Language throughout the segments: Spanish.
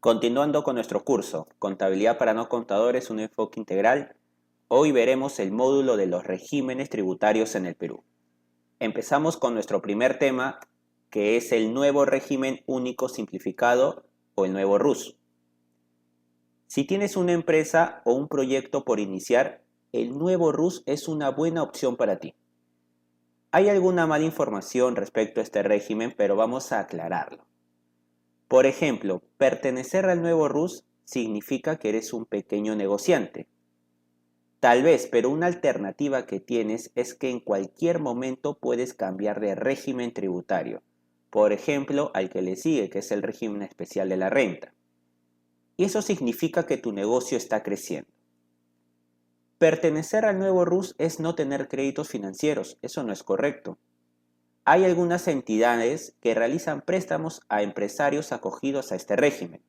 Continuando con nuestro curso, Contabilidad para no contadores, un enfoque integral, hoy veremos el módulo de los regímenes tributarios en el Perú. Empezamos con nuestro primer tema, que es el nuevo régimen único simplificado o el nuevo RUS. Si tienes una empresa o un proyecto por iniciar, el nuevo RUS es una buena opción para ti. Hay alguna mala información respecto a este régimen, pero vamos a aclararlo. Por ejemplo, pertenecer al nuevo RUS significa que eres un pequeño negociante. Tal vez, pero una alternativa que tienes es que en cualquier momento puedes cambiar de régimen tributario. Por ejemplo, al que le sigue, que es el régimen especial de la renta. Y eso significa que tu negocio está creciendo. Pertenecer al nuevo RUS es no tener créditos financieros. Eso no es correcto. Hay algunas entidades que realizan préstamos a empresarios acogidos a este régimen.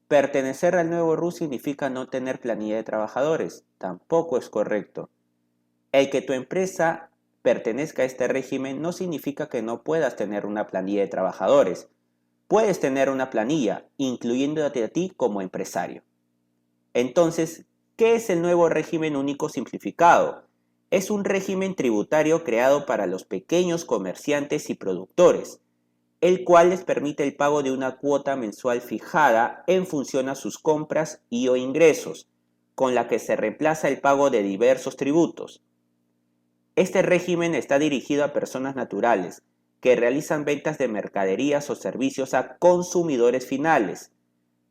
Pertenecer al nuevo RUS significa no tener planilla de trabajadores. Tampoco es correcto. El que tu empresa pertenezca a este régimen no significa que no puedas tener una planilla de trabajadores. Puedes tener una planilla, incluyéndote a ti como empresario. Entonces, ¿qué es el nuevo régimen único simplificado? Es un régimen tributario creado para los pequeños comerciantes y productores, el cual les permite el pago de una cuota mensual fijada en función a sus compras y o ingresos, con la que se reemplaza el pago de diversos tributos. Este régimen está dirigido a personas naturales que realizan ventas de mercaderías o servicios a consumidores finales.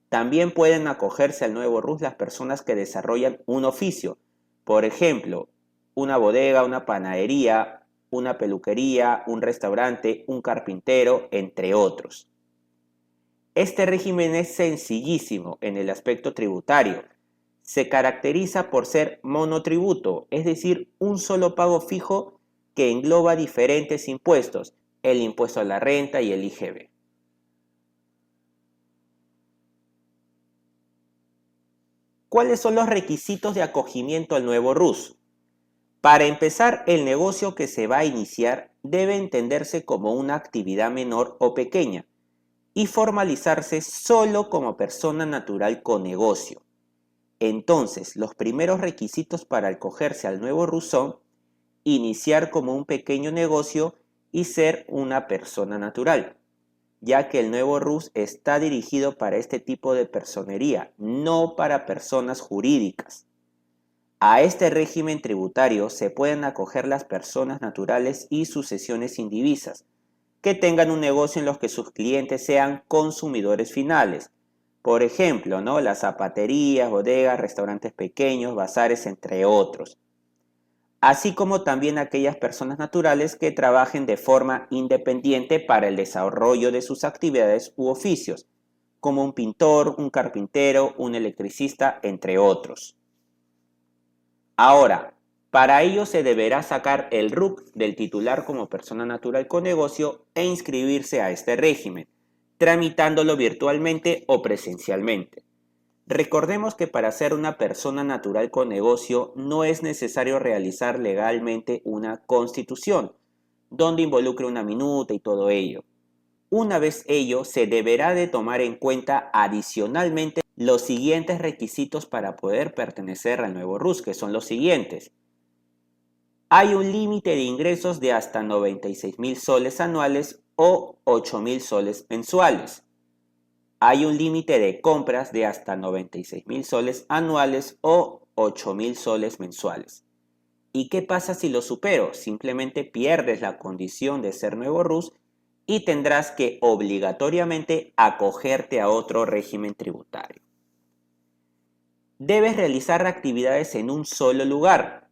También pueden acogerse al nuevo RUS las personas que desarrollan un oficio, por ejemplo, una bodega, una panadería, una peluquería, un restaurante, un carpintero, entre otros. Este régimen es sencillísimo en el aspecto tributario. Se caracteriza por ser monotributo, es decir, un solo pago fijo que engloba diferentes impuestos, el impuesto a la renta y el IGB. ¿Cuáles son los requisitos de acogimiento al nuevo RUS? Para empezar, el negocio que se va a iniciar debe entenderse como una actividad menor o pequeña y formalizarse solo como persona natural con negocio. Entonces, los primeros requisitos para acogerse al nuevo RUS son iniciar como un pequeño negocio y ser una persona natural, ya que el nuevo RUS está dirigido para este tipo de personería, no para personas jurídicas. A este régimen tributario se pueden acoger las personas naturales y sucesiones indivisas, que tengan un negocio en los que sus clientes sean consumidores finales. Por ejemplo, ¿no? Las zapaterías, bodegas, restaurantes pequeños, bazares, entre otros. Así como también aquellas personas naturales que trabajen de forma independiente para el desarrollo de sus actividades u oficios, como un pintor, un carpintero, un electricista, entre otros. Ahora, para ello se deberá sacar el RUC del titular como persona natural con negocio e inscribirse a este régimen, tramitándolo virtualmente o presencialmente. Recordemos que para ser una persona natural con negocio no es necesario realizar legalmente una constitución, donde involucre una minuta y todo ello. Una vez ello, se deberá de tomar en cuenta adicionalmente los siguientes requisitos para poder pertenecer al nuevo RUS, que son los siguientes. Hay un límite de ingresos de hasta 96.000 soles anuales o 8.000 soles mensuales. Hay un límite de compras de hasta 96.000 soles anuales o 8.000 soles mensuales. ¿Y qué pasa si lo supero? Simplemente pierdes la condición de ser nuevo RUS y tendrás que obligatoriamente acogerte a otro régimen tributario. Debes realizar actividades en un solo lugar.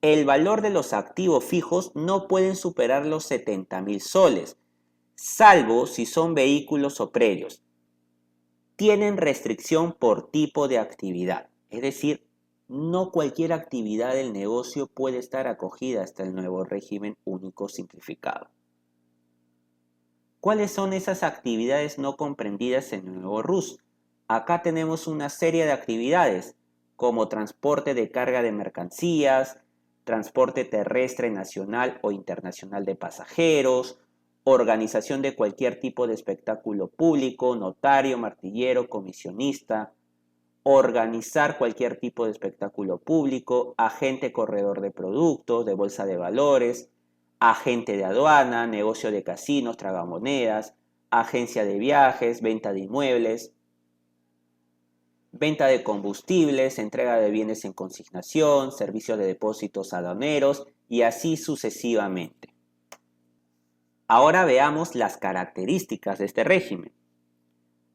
El valor de los activos fijos no pueden superar los 70.000 soles, salvo si son vehículos o predios. Tienen restricción por tipo de actividad, es decir, no cualquier actividad del negocio puede estar acogida hasta el nuevo régimen único simplificado. ¿Cuáles son esas actividades no comprendidas en el nuevo RUS? Acá tenemos una serie de actividades como transporte de carga de mercancías, transporte terrestre nacional o internacional de pasajeros, organización de cualquier tipo de espectáculo público, notario, martillero, comisionista, organizar cualquier tipo de espectáculo público, agente corredor de productos, de bolsa de valores, agente de aduana, negocio de casinos, tragamonedas, agencia de viajes, venta de inmuebles, venta de combustibles, entrega de bienes en consignación, servicio de depósitos aduaneros y así sucesivamente. Ahora veamos las características de este régimen.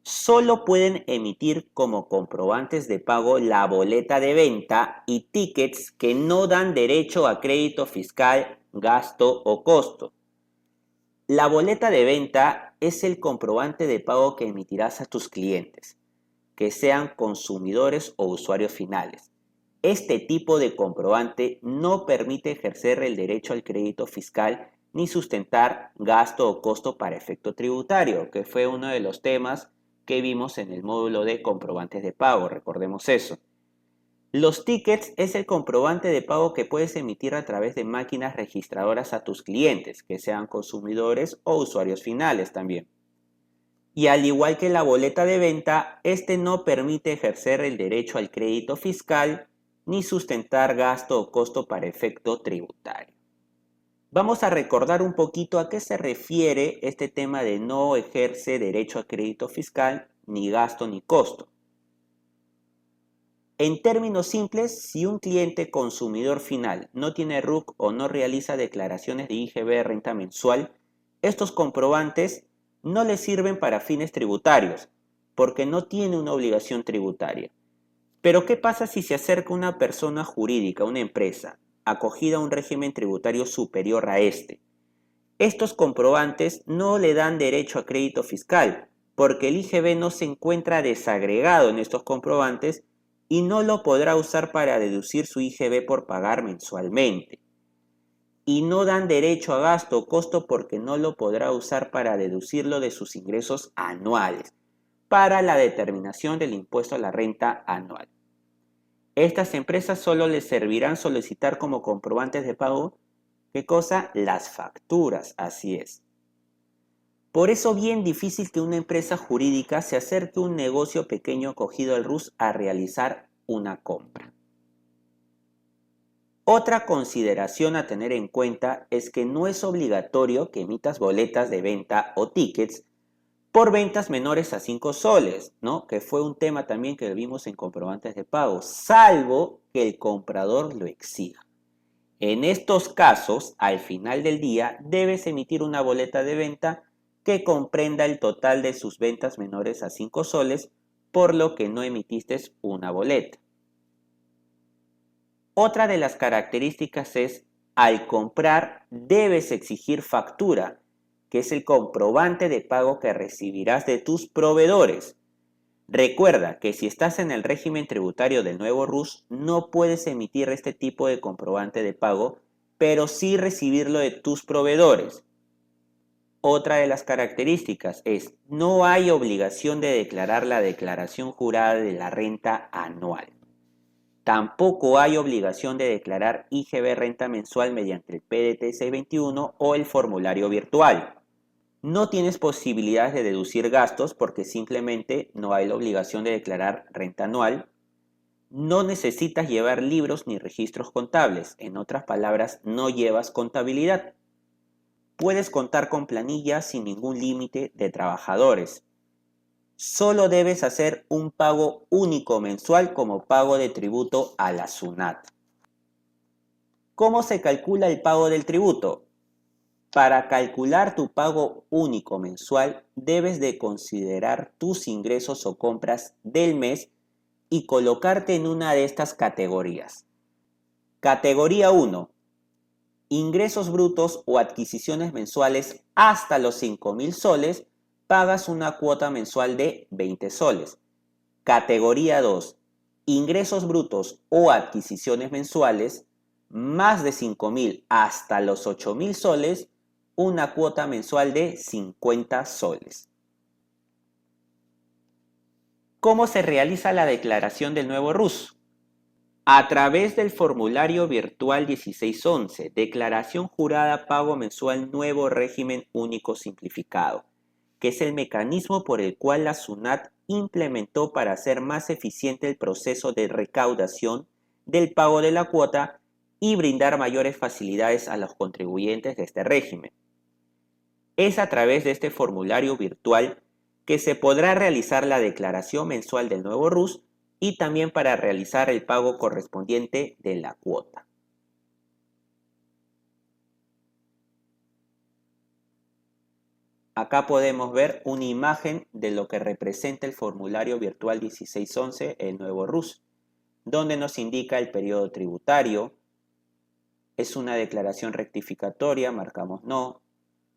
Solo pueden emitir como comprobantes de pago la boleta de venta y tickets que no dan derecho a crédito fiscal, gasto o costo. La boleta de venta es el comprobante de pago que emitirás a tus clientes, que sean consumidores o usuarios finales. Este tipo de comprobante no permite ejercer el derecho al crédito fiscal ni sustentar gasto o costo para efecto tributario, que fue uno de los temas que vimos en el módulo de comprobantes de pago, recordemos eso. Los tickets es el comprobante de pago que puedes emitir a través de máquinas registradoras a tus clientes, que sean consumidores o usuarios finales también. Y al igual que la boleta de venta, este no permite ejercer el derecho al crédito fiscal ni sustentar gasto o costo para efecto tributario. Vamos a recordar un poquito a qué se refiere este tema de no ejerce derecho a crédito fiscal, ni gasto ni costo. En términos simples, si un cliente consumidor final no tiene RUC o no realiza declaraciones de IGB de renta mensual, estos comprobantes no le sirven para fines tributarios, porque no tiene una obligación tributaria. Pero ¿qué pasa si se acerca una persona jurídica, una empresa, acogida a un régimen tributario superior a este? Estos comprobantes no le dan derecho a crédito fiscal, porque el IGB no se encuentra desagregado en estos comprobantes y no lo podrá usar para deducir su IGB por pagar mensualmente. Y no dan derecho a gasto o costo porque no lo podrá usar para deducirlo de sus ingresos anuales, para la determinación del impuesto a la renta anual. Estas empresas solo les servirán solicitar como comprobantes de pago, ¿qué cosa? Las facturas, así es. Por eso bien difícil que una empresa jurídica se acerque a un negocio pequeño acogido al RUS a realizar una compra. Otra consideración a tener en cuenta es que no es obligatorio que emitas boletas de venta o tickets por ventas menores a 5 soles, ¿no? Que fue un tema también que vimos en comprobantes de pago, salvo que el comprador lo exija. En estos casos, al final del día, debes emitir una boleta de venta que comprenda el total de sus ventas menores a 5 soles, por lo que no emitiste una boleta. Otra de las características es, al comprar, debes exigir factura, que es el comprobante de pago que recibirás de tus proveedores. Recuerda que si estás en el régimen tributario del nuevo RUS, no puedes emitir este tipo de comprobante de pago, pero sí recibirlo de tus proveedores. Otra de las características es, no hay obligación de declarar la declaración jurada de la renta anual. Tampoco hay obligación de declarar IGB renta mensual mediante el PDT 621 o el formulario virtual. No tienes posibilidades de deducir gastos porque simplemente no hay la obligación de declarar renta anual. No necesitas llevar libros ni registros contables. En otras palabras, no llevas contabilidad. Puedes contar con planillas sin ningún límite de trabajadores. Solo debes hacer un pago único mensual como pago de tributo a la SUNAT. ¿Cómo se calcula el pago del tributo? Para calcular tu pago único mensual, debes de considerar tus ingresos o compras del mes y colocarte en una de estas categorías. Categoría 1. Ingresos brutos o adquisiciones mensuales hasta los 5.000 soles, pagas una cuota mensual de 20 soles. Categoría 2. Ingresos brutos o adquisiciones mensuales más de 5.000 hasta los 8.000 soles, una cuota mensual de 50 soles. ¿Cómo se realiza la declaración del nuevo RUS? A través del formulario virtual 1611, declaración jurada pago mensual nuevo régimen único simplificado, que es el mecanismo por el cual la SUNAT implementó para hacer más eficiente el proceso de recaudación del pago de la cuota y brindar mayores facilidades a los contribuyentes de este régimen. Es a través de este formulario virtual que se podrá realizar la declaración mensual del nuevo RUS y también para realizar el pago correspondiente de la cuota. Acá podemos ver una imagen de lo que representa el formulario virtual 1611, el nuevo RUS, donde nos indica el periodo tributario, es una declaración rectificatoria, marcamos no,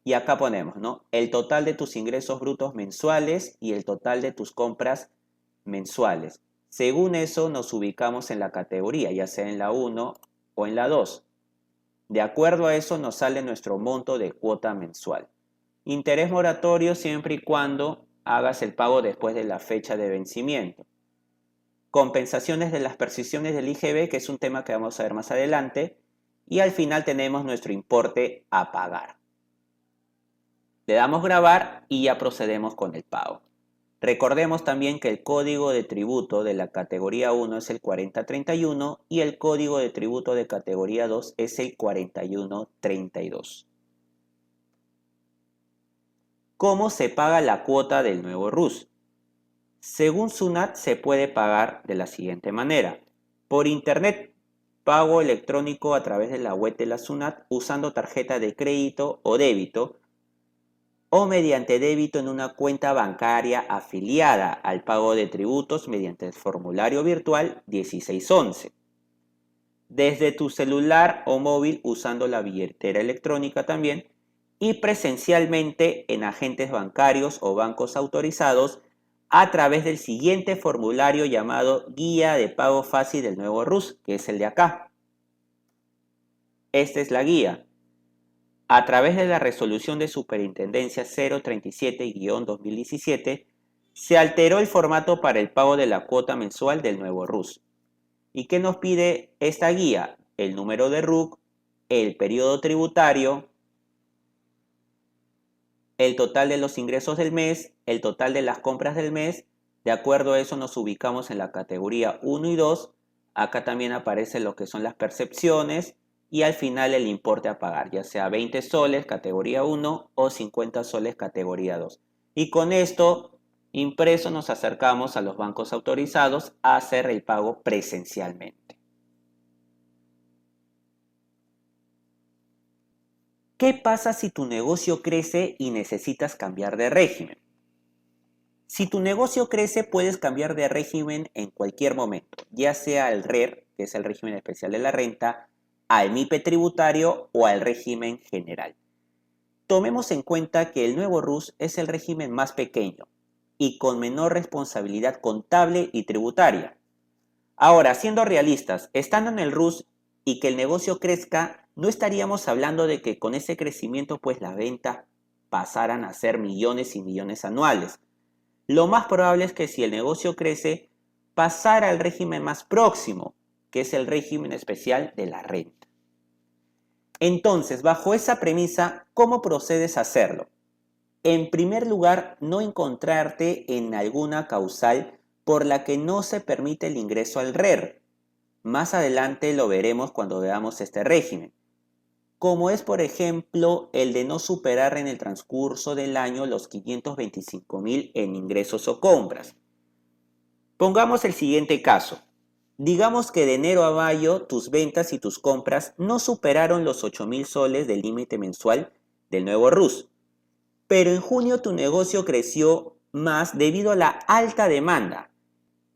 y acá ponemos, ¿no?, el total de tus ingresos brutos mensuales y el total de tus compras mensuales. Según eso nos ubicamos en la categoría, ya sea en la 1 o en la 2. De acuerdo a eso nos sale nuestro monto de cuota mensual. Interés moratorio siempre y cuando hagas el pago después de la fecha de vencimiento. Compensaciones de las percepciones del IGB, que es un tema que vamos a ver más adelante. Y al final tenemos nuestro importe a pagar. Le damos grabar y ya procedemos con el pago. Recordemos también que el código de tributo de la categoría 1 es el 4031 y el código de tributo de categoría 2 es el 4132. ¿Cómo se paga la cuota del nuevo RUS? Según SUNAT se puede pagar de la siguiente manera. Por internet, pago electrónico a través de la web de la SUNAT usando tarjeta de crédito o débito, o mediante débito en una cuenta bancaria afiliada al pago de tributos mediante el formulario virtual 1611. Desde tu celular o móvil usando la billetera electrónica también y presencialmente en agentes bancarios o bancos autorizados a través del siguiente formulario llamado Guía de Pago Fácil del Nuevo RUS, que es el de acá. Esta es la guía. A través de la resolución de superintendencia 037-2017, se alteró el formato para el pago de la cuota mensual del nuevo RUS. ¿Y qué nos pide esta guía? El número de RUC, el periodo tributario, el total de los ingresos del mes, el total de las compras del mes. De acuerdo a eso nos ubicamos en la categoría 1 y 2. Acá también aparecen lo que son las percepciones. Y al final el importe a pagar, ya sea 20 soles categoría 1 o 50 soles categoría 2. Y con esto impreso nos acercamos a los bancos autorizados a hacer el pago presencialmente. ¿Qué pasa si tu negocio crece y necesitas cambiar de régimen? Si tu negocio crece, puedes cambiar de régimen en cualquier momento, ya sea al RER, que es el régimen especial de la renta, al MIPE tributario o al régimen general. Tomemos en cuenta que el nuevo RUS es el régimen más pequeño y con menor responsabilidad contable y tributaria. Ahora, siendo realistas, estando en el RUS y que el negocio crezca, no estaríamos hablando de que con ese crecimiento pues las ventas pasaran a ser millones y millones anuales. Lo más probable es que si el negocio crece, pasara al régimen más próximo, que es el régimen especial de la renta. Entonces, bajo esa premisa, ¿cómo procedes a hacerlo? En primer lugar, no encontrarte en alguna causal por la que no se permite el ingreso al RER. Más adelante lo veremos cuando veamos este régimen. Como es, por ejemplo, el de no superar en el transcurso del año los 525.000 en ingresos o compras. Pongamos el siguiente caso. Digamos que de enero a mayo tus ventas y tus compras no superaron los 8.000 soles del límite mensual del nuevo RUS. Pero en junio tu negocio creció más debido a la alta demanda.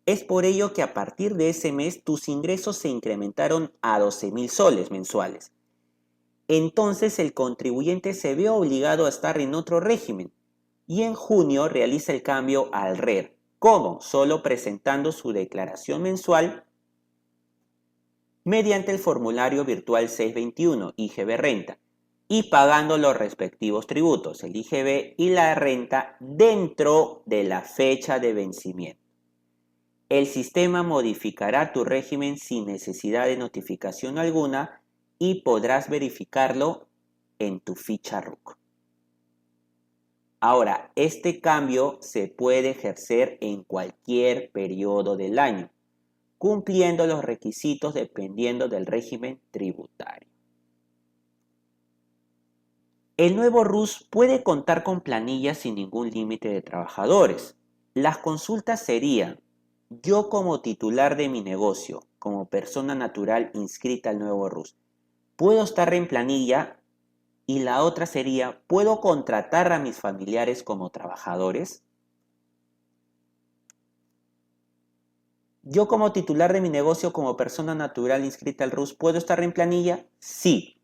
Es por ello que a partir de ese mes tus ingresos se incrementaron a 12.000 soles mensuales. Entonces el contribuyente se ve obligado a estar en otro régimen y en junio realiza el cambio al RER. ¿Cómo? Solo presentando su declaración mensual mediante el formulario virtual 621 IGB Renta y pagando los respectivos tributos, el IGB y la renta dentro de la fecha de vencimiento. el sistema modificará tu régimen sin necesidad de notificación alguna y podrás verificarlo en tu ficha RUC. Ahora, este cambio se puede ejercer en cualquier periodo del año, cumpliendo los requisitos dependiendo del régimen tributario. El nuevo RUS puede contar con planillas sin ningún límite de trabajadores. Las consultas serían: yo como titular de mi negocio, como persona natural inscrita al nuevo RUS, ¿puedo estar en planilla? Y la otra sería: ¿puedo contratar a mis familiares como trabajadores? Yo como titular de mi negocio, como persona natural inscrita al RUS, ¿puedo estar en planilla? Sí.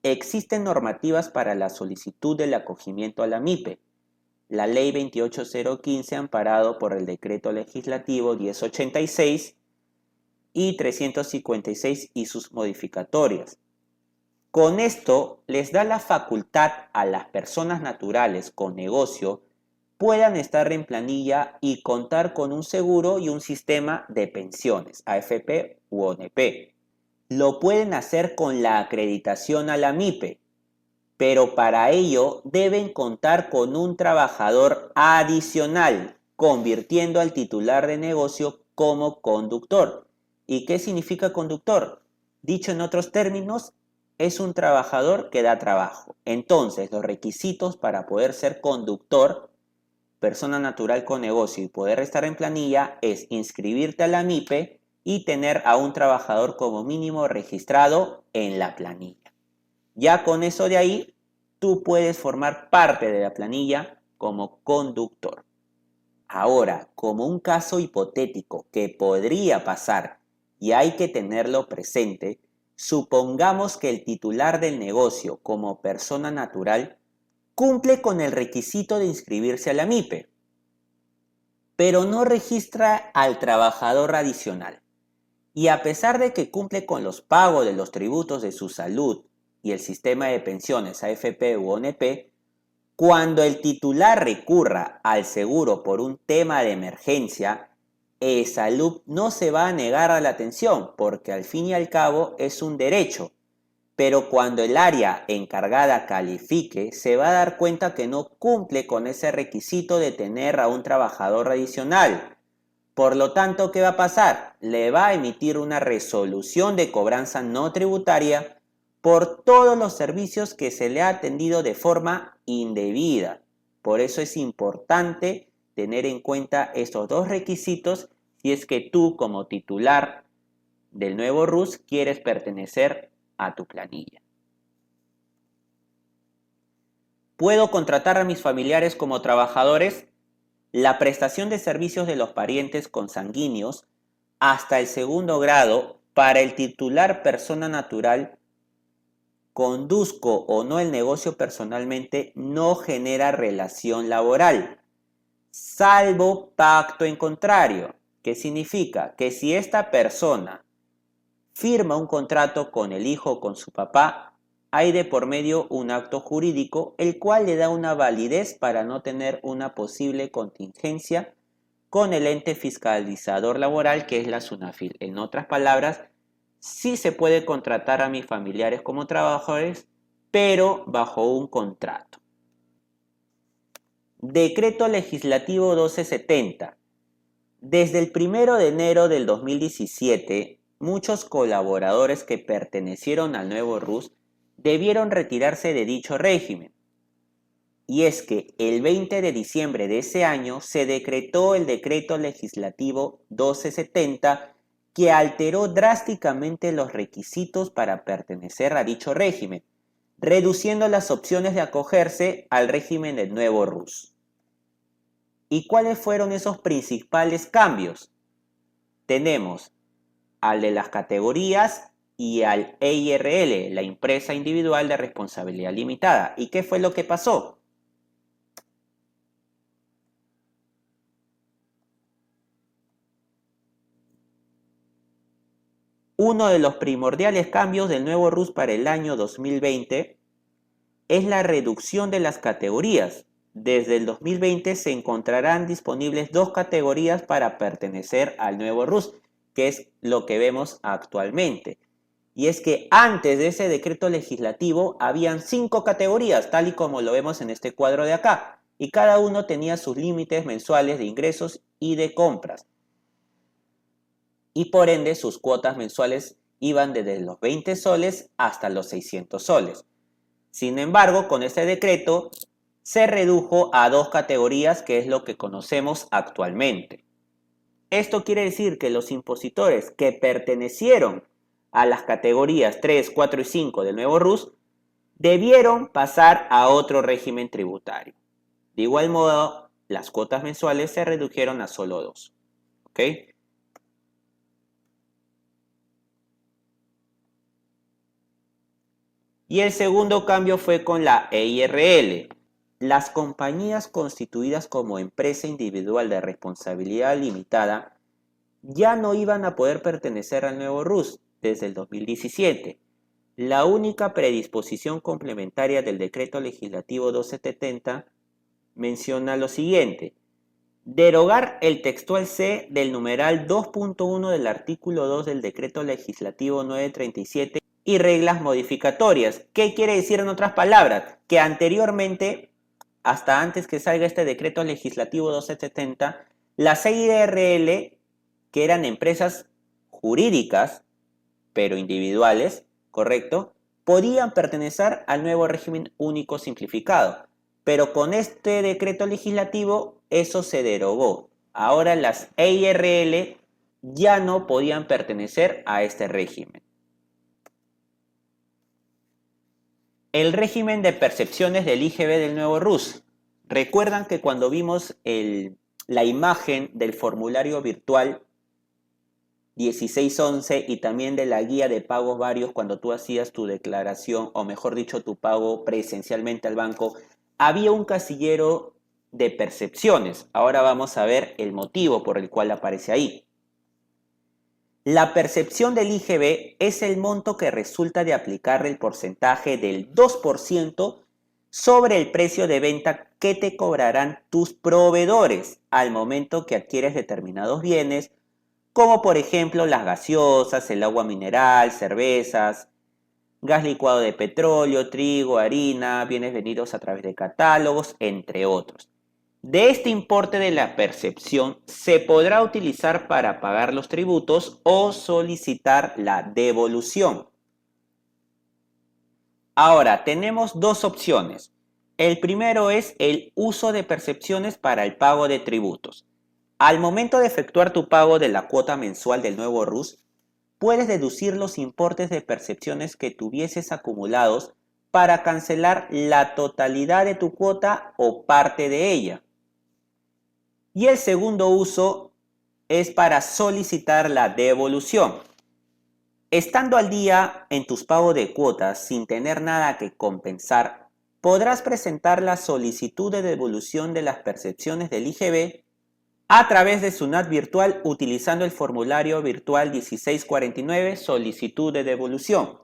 Existen normativas para la solicitud del acogimiento a la MIPE. La Ley 28015, amparado por el Decreto Legislativo 1086 y 356 y sus modificatorias. Con esto les da la facultad a las personas naturales con negocio puedan estar en planilla y contar con un seguro y un sistema de pensiones, AFP u ONP. Lo pueden hacer con la acreditación a la MIPE, pero para ello deben contar con un trabajador adicional, convirtiendo al titular de negocio como conductor. ¿Y qué significa conductor? Dicho en otros términos, es un trabajador que da trabajo. Entonces, los requisitos para poder ser conductor, persona natural con negocio, y poder estar en planilla es inscribirte a la MIPE y tener a un trabajador como mínimo registrado en la planilla. Ya con eso de ahí, tú puedes formar parte de la planilla como conductor. Ahora, como un caso hipotético que podría pasar y hay que tenerlo presente, supongamos que el titular del negocio como persona natural cumple con el requisito de inscribirse a la MIPE, pero no registra al trabajador adicional. Y a pesar de que cumple con los pagos de los tributos de su salud y el sistema de pensiones AFP u ONP, cuando el titular recurra al seguro por un tema de emergencia, salud no se va a negar a la atención porque al fin y al cabo es un derecho. Pero cuando el área encargada califique, se va a dar cuenta que no cumple con ese requisito de tener a un trabajador adicional. Por lo tanto, ¿qué va a pasar? Le va a emitir una resolución de cobranza no tributaria por todos los servicios que se le ha atendido de forma indebida. Por eso es importante tener en cuenta estos dos requisitos si es que tú, como titular del nuevo RUS, quieres pertenecer a tu planilla. ¿Puedo contratar a mis familiares como trabajadores? La prestación de servicios de los parientes consanguíneos hasta el segundo grado para el titular persona natural, conduzco o no el negocio personalmente, no genera relación laboral, salvo pacto en contrario, que significa que si esta persona firma un contrato con el hijo o con su papá, hay de por medio un acto jurídico el cual le da una validez para no tener una posible contingencia con el ente fiscalizador laboral que es la SUNAFIL. En otras palabras, sí se puede contratar a mis familiares como trabajadores, pero bajo un contrato. Decreto Legislativo 1270. Desde el 1 de enero del 2017, muchos colaboradores que pertenecieron al nuevo RUS debieron retirarse de dicho régimen. Y es que el 20 de diciembre de ese año se decretó el Decreto Legislativo 1270 que alteró drásticamente los requisitos para pertenecer a dicho régimen, reduciendo las opciones de acogerse al régimen del nuevo RUS. ¿Y cuáles fueron esos principales cambios? Tenemos al de las categorías y al EIRL, la empresa individual de responsabilidad limitada. ¿Y qué fue lo que pasó? Uno de los primordiales cambios del nuevo RUS para el año 2020 es la reducción de las categorías, desde el 2020 se encontrarán disponibles dos categorías para pertenecer al nuevo RUS, que es lo que vemos actualmente. Y es que antes de ese decreto legislativo habían 5 categorías, tal y como lo vemos en este cuadro de acá, y cada uno tenía sus límites mensuales de ingresos y de compras. Y por ende sus cuotas mensuales iban desde los 20 soles hasta los 600 soles. Sin embargo, con este decreto se redujo a 2 categorías, que es lo que conocemos actualmente. Esto quiere decir que los impositores que pertenecieron a las categorías 3, 4 y 5 del nuevo RUS debieron pasar a otro régimen tributario. De igual modo, las cuotas mensuales se redujeron a solo 2. ¿Ok? Y el segundo cambio fue con la EIRL. Las compañías constituidas como empresa individual de responsabilidad limitada ya no iban a poder pertenecer al nuevo RUS desde el 2017. La única predisposición complementaria del Decreto Legislativo 1270 menciona lo siguiente: derogar el textual C del numeral 2.1 del artículo 2 del Decreto Legislativo 937 y reglas modificatorias. ¿Qué quiere decir en otras palabras? Que anteriormente, hasta antes que salga este Decreto Legislativo 1270, las EIRL, que eran empresas jurídicas, pero individuales, ¿correcto?, podían pertenecer al nuevo régimen único simplificado. Pero con este decreto legislativo eso se derogó. Ahora las EIRL ya no podían pertenecer a este régimen. El régimen de percepciones del IGB del nuevo RUS. Recuerdan que cuando vimos la imagen del formulario virtual 1611 y también de la guía de pagos varios cuando tú hacías tu declaración, o mejor dicho, tu pago presencialmente al banco, había un casillero de percepciones. Ahora vamos a ver el motivo por el cual aparece ahí. La percepción del IGB es el monto que resulta de aplicarle el porcentaje del 2% sobre el precio de venta que te cobrarán tus proveedores al momento que adquieres determinados bienes, como por ejemplo las gaseosas, el agua mineral, cervezas, gas licuado de petróleo, trigo, harina, bienes vendidos a través de catálogos, entre otros. De este importe de la percepción se podrá utilizar para pagar los tributos o solicitar la devolución. Ahora, tenemos dos opciones. El primero es el uso de percepciones para el pago de tributos. Al momento de efectuar tu pago de la cuota mensual del nuevo RUS, puedes deducir los importes de percepciones que tuvieses acumulados para cancelar la totalidad de tu cuota o parte de ella. Y el segundo uso es para solicitar la devolución. Estando al día en tus pagos de cuotas sin tener nada que compensar, podrás presentar la solicitud de devolución de las percepciones del IGB a través de SUNAT virtual utilizando el formulario virtual 1649 solicitud de devolución.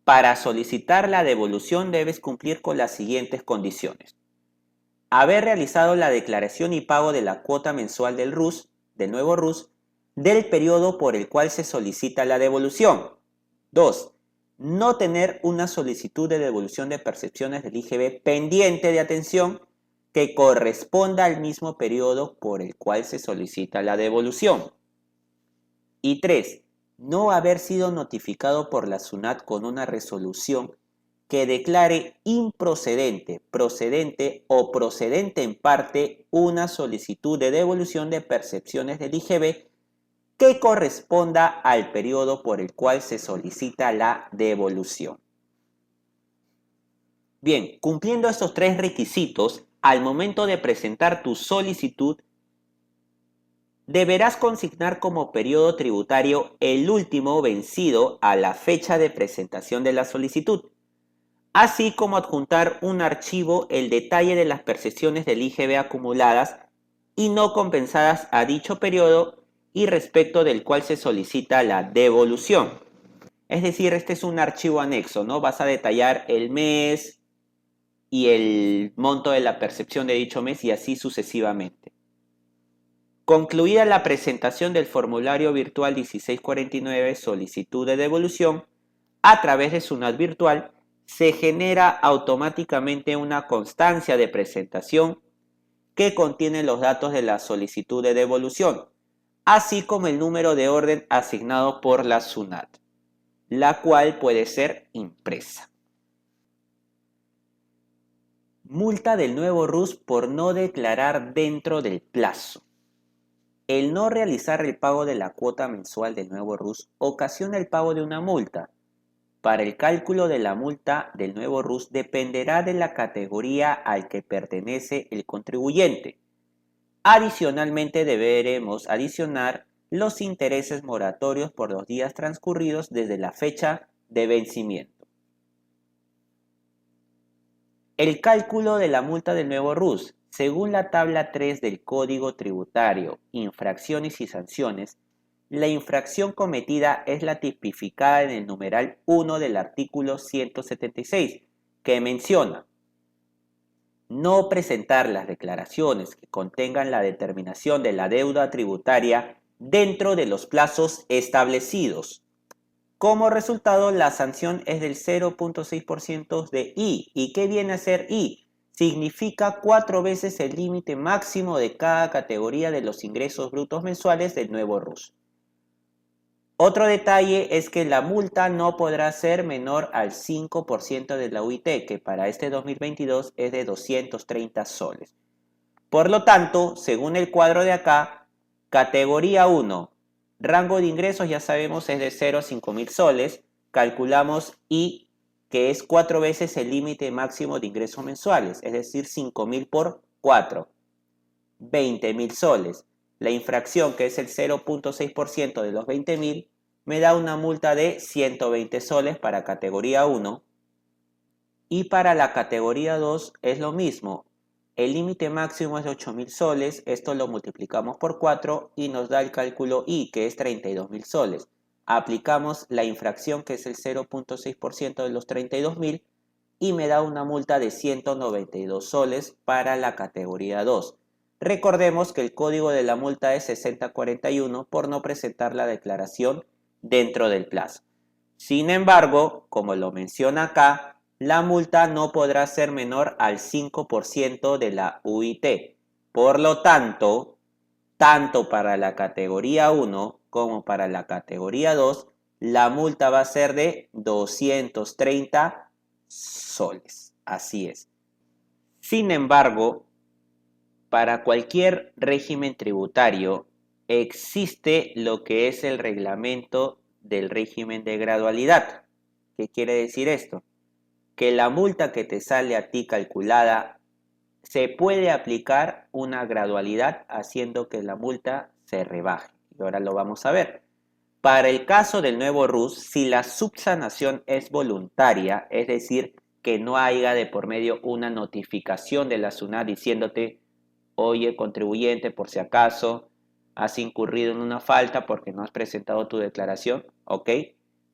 Para solicitar la devolución debes cumplir con las siguientes condiciones: haber realizado la declaración y pago de la cuota mensual del RUS, del nuevo RUS, del periodo por el cual se solicita la devolución. 2. No tener una solicitud de devolución de percepciones del IGB pendiente de atención que corresponda al mismo periodo por el cual se solicita la devolución. Y 3. No haber sido notificado por la SUNAT con una resolución que declare improcedente, procedente o procedente en parte una solicitud de devolución de percepciones del IGB que corresponda al periodo por el cual se solicita la devolución. Bien, cumpliendo estos tres requisitos, al momento de presentar tu solicitud, deberás consignar como periodo tributario el último vencido a la fecha de presentación de la solicitud, así como adjuntar un archivo el detalle de las percepciones del IGB acumuladas y no compensadas a dicho periodo y respecto del cual se solicita la devolución. Es decir, este es un archivo anexo, ¿no? Vas a detallar el mes, y el monto de la percepción de dicho mes y así sucesivamente. Concluida la presentación del formulario virtual 1649 solicitud de devolución, a través de SUNAT virtual se genera automáticamente una constancia de presentación que contiene los datos de la solicitud de devolución, así como el número de orden asignado por la SUNAT, la cual puede ser impresa. Multa del nuevo RUS por no declarar dentro del plazo. El no realizar el pago de la cuota mensual del nuevo RUS ocasiona el pago de una multa. Para el cálculo de la multa del nuevo RUS dependerá de la categoría al que pertenece el contribuyente. Adicionalmente deberemos adicionar los intereses moratorios por los días transcurridos desde la fecha de vencimiento. El cálculo de la multa del nuevo RUS. Según la tabla 3 del Código Tributario, Infracciones y Sanciones, la infracción cometida es la tipificada en el numeral 1 del artículo 176, que menciona no presentar las declaraciones que contengan la determinación de la deuda tributaria dentro de los plazos establecidos. Como resultado, la sanción es del 0.6% de I. ¿Y qué viene a ser I? Significa 4 veces el límite máximo de cada categoría de los ingresos brutos mensuales del nuevo RUS. Otro detalle es que la multa no podrá ser menor al 5% de la UIT, que para este 2022 es de 230 soles. Por lo tanto, según el cuadro de acá, categoría 1, rango de ingresos ya sabemos es de 0 a 5.000 soles, calculamos I, que es 4 veces el límite máximo de ingresos mensuales, es decir, 5.000 por 4, 20.000 soles. La infracción, que es el 0.6% de los 20.000, me da una multa de 120 soles para categoría 1. Y para la categoría 2 es lo mismo. El límite máximo es de 8.000 soles. Esto lo multiplicamos por 4 y nos da el cálculo I, que es 32.000 soles. Aplicamos la infracción, que es el 0.6% de los 32.000, y me da una multa de 192 soles para la categoría 2. Recordemos que el código de la multa es 6041 por no presentar la declaración dentro del plazo. Sin embargo, como lo menciona acá, la multa no podrá ser menor al 5% de la UIT. Por lo tanto, tanto para la categoría 1 como para la categoría 2, la multa va a ser de 230 soles. Así es. Sin embargo, para cualquier régimen tributario existe lo que es el reglamento del régimen de gradualidad. ¿Qué quiere decir esto? Que la multa que te sale a ti calculada se puede aplicar una gradualidad haciendo que la multa se rebaje. Y ahora lo vamos a ver. Para el caso del nuevo RUS, si la subsanación es voluntaria, es decir, que no haya de por medio una notificación de la SUNAT diciéndote: oye, contribuyente, por si acaso has incurrido en una falta porque no has presentado tu declaración, ¿ok?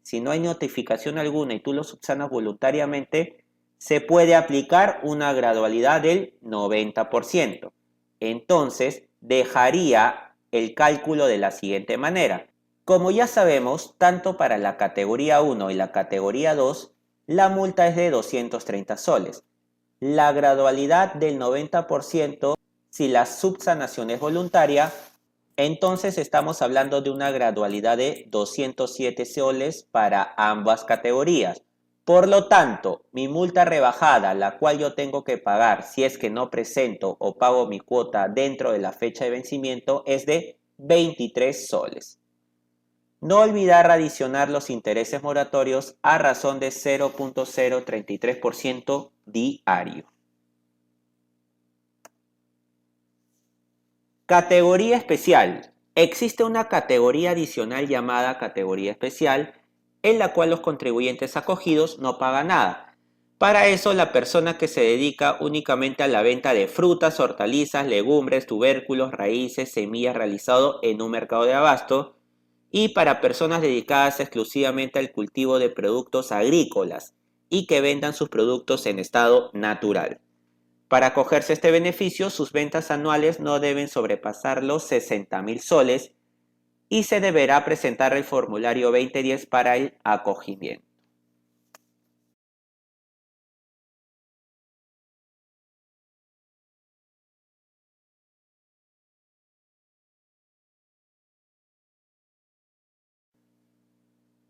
Si no hay notificación alguna y tú lo subsanas voluntariamente, se puede aplicar una gradualidad del 90%. Entonces, dejaría el cálculo de la siguiente manera. Como ya sabemos, tanto para la categoría 1 y la categoría 2, la multa es de 230 soles. La gradualidad del 90%, si la subsanación es voluntaria, entonces estamos hablando de una gradualidad de 207 soles para ambas categorías. Por lo tanto, mi multa rebajada, la cual yo tengo que pagar si es que no presento o pago mi cuota dentro de la fecha de vencimiento, es de 23 soles. No olvidar adicionar los intereses moratorios a razón de 0.033% diario. Categoría especial. Existe una categoría adicional llamada categoría especial, en la cual los contribuyentes acogidos no pagan nada. Para eso, la persona que se dedica únicamente a la venta de frutas, hortalizas, legumbres, tubérculos, raíces, semillas realizado en un mercado de abasto, y para personas dedicadas exclusivamente al cultivo de productos agrícolas y que vendan sus productos en estado natural. Para acogerse a este beneficio, sus ventas anuales no deben sobrepasar los 60.000 soles y se deberá presentar el formulario 2010 para el acogimiento.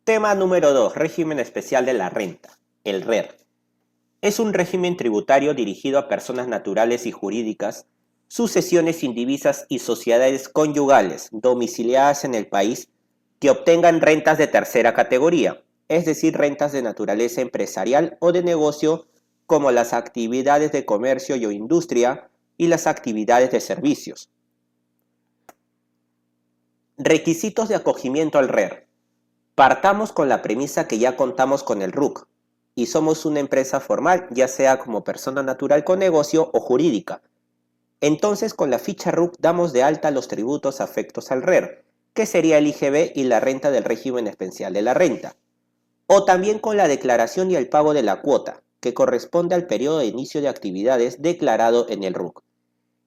Tema número 2. Régimen especial de la renta, el RER. Es un régimen tributario dirigido a personas naturales y jurídicas, sucesiones indivisas y sociedades conyugales domiciliadas en el país que obtengan rentas de tercera categoría, es decir, rentas de naturaleza empresarial o de negocio como las actividades de comercio y o industria y las actividades de servicios. Requisitos de acogimiento al RER. Partamos con la premisa que ya contamos con el RUC y somos una empresa formal, ya sea como persona natural con negocio o jurídica. Entonces, con la ficha RUC damos de alta los tributos afectos al RER, que sería el IGB y la renta del régimen especial de la renta. O también con la declaración y el pago de la cuota, que corresponde al periodo de inicio de actividades declarado en el RUC,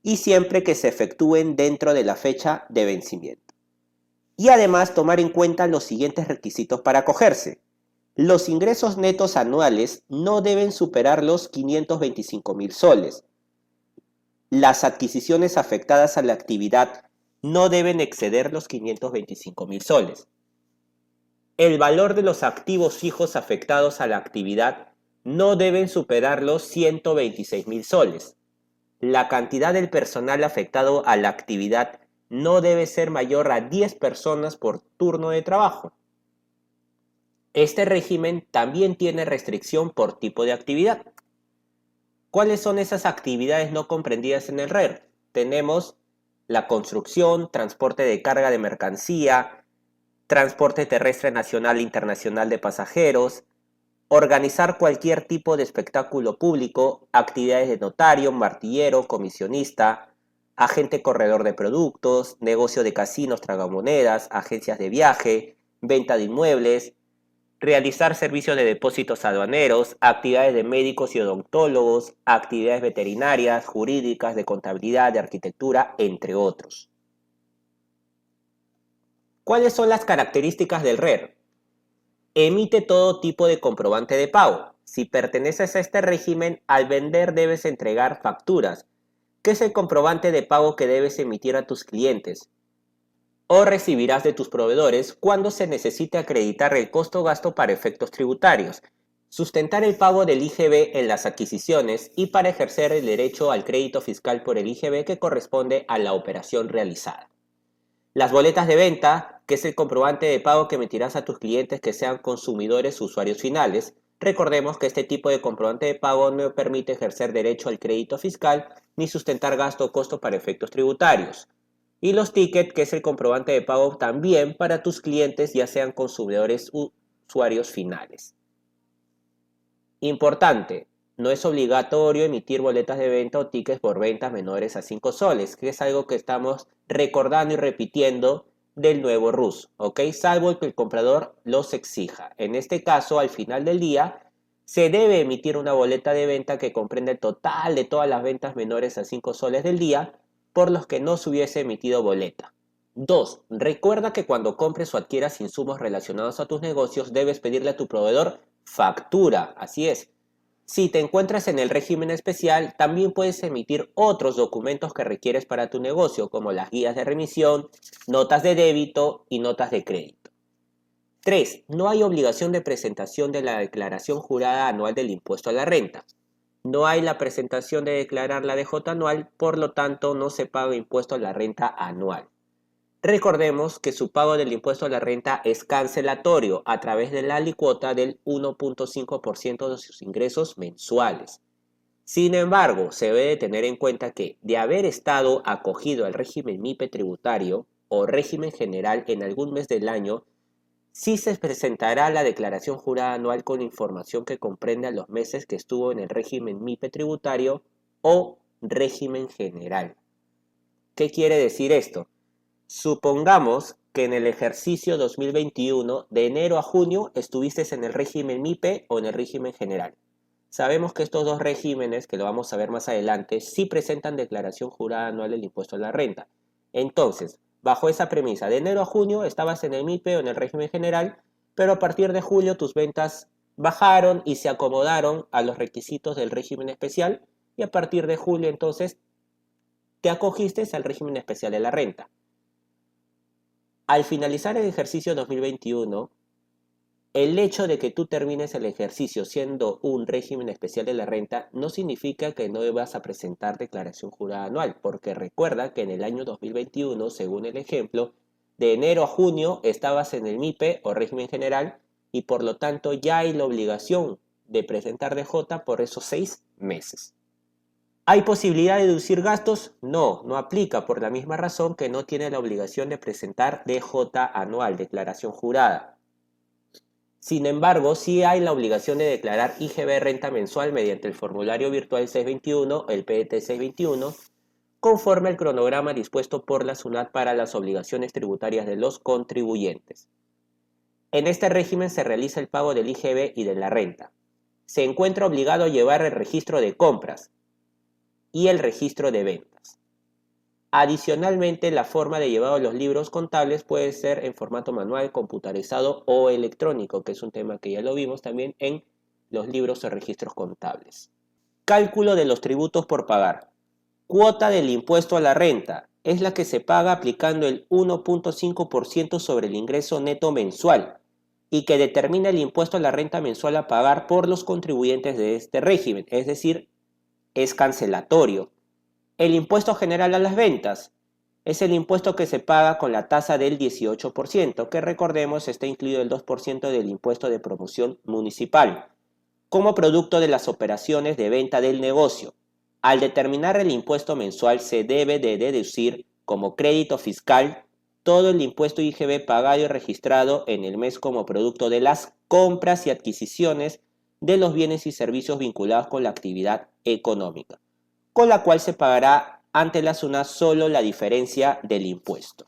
y siempre que se efectúen dentro de la fecha de vencimiento. Y además tomar en cuenta los siguientes requisitos para acogerse. Los ingresos netos anuales no deben superar los 525.000 soles. Las adquisiciones afectadas a la actividad no deben exceder los 525.000 soles. El valor de los activos fijos afectados a la actividad no deben superar los 126.000 soles. La cantidad del personal afectado a la actividad no debe ser mayor a 10 personas por turno de trabajo. Este régimen también tiene restricción por tipo de actividad. ¿Cuáles son esas actividades no comprendidas en el RER? Tenemos la construcción, transporte de carga de mercancía, transporte terrestre nacional e internacional de pasajeros, organizar cualquier tipo de espectáculo público, actividades de notario, martillero, comisionista, agente corredor de productos, negocio de casinos, tragamonedas, agencias de viaje, venta de inmuebles, realizar servicios de depósitos aduaneros, actividades de médicos y odontólogos, actividades veterinarias, jurídicas, de contabilidad, de arquitectura, entre otros. ¿Cuáles son las características del RER? Emite todo tipo de comprobante de pago. Si perteneces a este régimen, al vender debes entregar facturas, que es el comprobante de pago que debes emitir a tus clientes, o recibirás de tus proveedores cuando se necesite acreditar el costo-gasto para efectos tributarios, sustentar el pago del IGB en las adquisiciones y para ejercer el derecho al crédito fiscal por el IGB que corresponde a la operación realizada. Las boletas de venta, que es el comprobante de pago que emitirás a tus clientes que sean consumidores o usuarios finales. Recordemos que este tipo de comprobante de pago no permite ejercer derecho al crédito fiscal ni sustentar gasto o costo para efectos tributarios. Y los tickets, que es el comprobante de pago también para tus clientes, ya sean consumidores u usuarios finales. Importante, no es obligatorio emitir boletas de venta o tickets por ventas menores a 5 soles, que es algo que estamos recordando y repitiendo del nuevo RUS, ¿ok? Salvo que el comprador los exija. En este caso, al final del día, se debe emitir una boleta de venta que comprende el total de todas las ventas menores a 5 soles del día, por los que no se hubiese emitido boleta. 2. Recuerda que cuando compres o adquieras insumos relacionados a tus negocios, debes pedirle a tu proveedor factura, así es. Si te encuentras en el régimen especial, también puedes emitir otros documentos que requieres para tu negocio, como las guías de remisión, notas de débito y notas de crédito. 3. No hay obligación de presentación de la declaración jurada anual del impuesto a la renta. No hay la presentación de declarar la DJ anual, por lo tanto no se paga impuesto a la renta anual. Recordemos que su pago del impuesto a la renta es cancelatorio a través de la alícuota del 1.5% de sus ingresos mensuales. Sin embargo, se debe de tener en cuenta que, de haber estado acogido al régimen MIPE tributario o régimen general en algún mes del año, sí se presentará la declaración jurada anual con información que comprenda los meses que estuvo en el régimen MIPE tributario o régimen general. ¿Qué quiere decir esto? Supongamos que en el ejercicio 2021, de enero a junio, estuviste en el régimen MIPE o en el régimen general. Sabemos que estos dos regímenes, que lo vamos a ver más adelante, sí presentan declaración jurada anual del impuesto a la renta. Entonces, bajo esa premisa, de enero a junio estabas en el MIPE o en el régimen general, pero a partir de julio tus ventas bajaron y se acomodaron a los requisitos del régimen especial, y a partir de julio entonces te acogiste al régimen especial de la renta. Al finalizar el ejercicio 2021, el hecho de que tú termines el ejercicio siendo un régimen especial de la renta no significa que no debas a presentar declaración jurada anual, porque recuerda que en el año 2021, según el ejemplo, de enero a junio estabas en el MIPE o régimen general y por lo tanto ya hay la obligación de presentar DJ por esos 6 meses. ¿Hay posibilidad de deducir gastos? No, no aplica por la misma razón que no tiene la obligación de presentar DJ anual, declaración jurada. Sin embargo, sí hay la obligación de declarar IGB renta mensual mediante el formulario virtual 621, el PDT 621, conforme al cronograma dispuesto por la SUNAT para las obligaciones tributarias de los contribuyentes. En este régimen se realiza el pago del IGB y de la renta. Se encuentra obligado a llevar el registro de compras y el registro de ventas. Adicionalmente, la forma de llevado los libros contables puede ser en formato manual, computarizado o electrónico, que es un tema que ya lo vimos también en los libros o registros contables. Cálculo de los tributos por pagar. Cuota del impuesto a la renta es la que se paga aplicando el 1.5% sobre el ingreso neto mensual y que determina el impuesto a la renta mensual a pagar por los contribuyentes de este régimen, es decir, es cancelatorio. El impuesto general a las ventas es el impuesto que se paga con la tasa del 18%, que recordemos está incluido el 2% del impuesto de promoción municipal, como producto de las operaciones de venta del negocio. Al determinar el impuesto mensual se debe de deducir como crédito fiscal todo el impuesto IGB pagado y registrado en el mes como producto de las compras y adquisiciones de los bienes y servicios vinculados con la actividad económica, con la cual se pagará ante la SUNAT solo la diferencia del impuesto.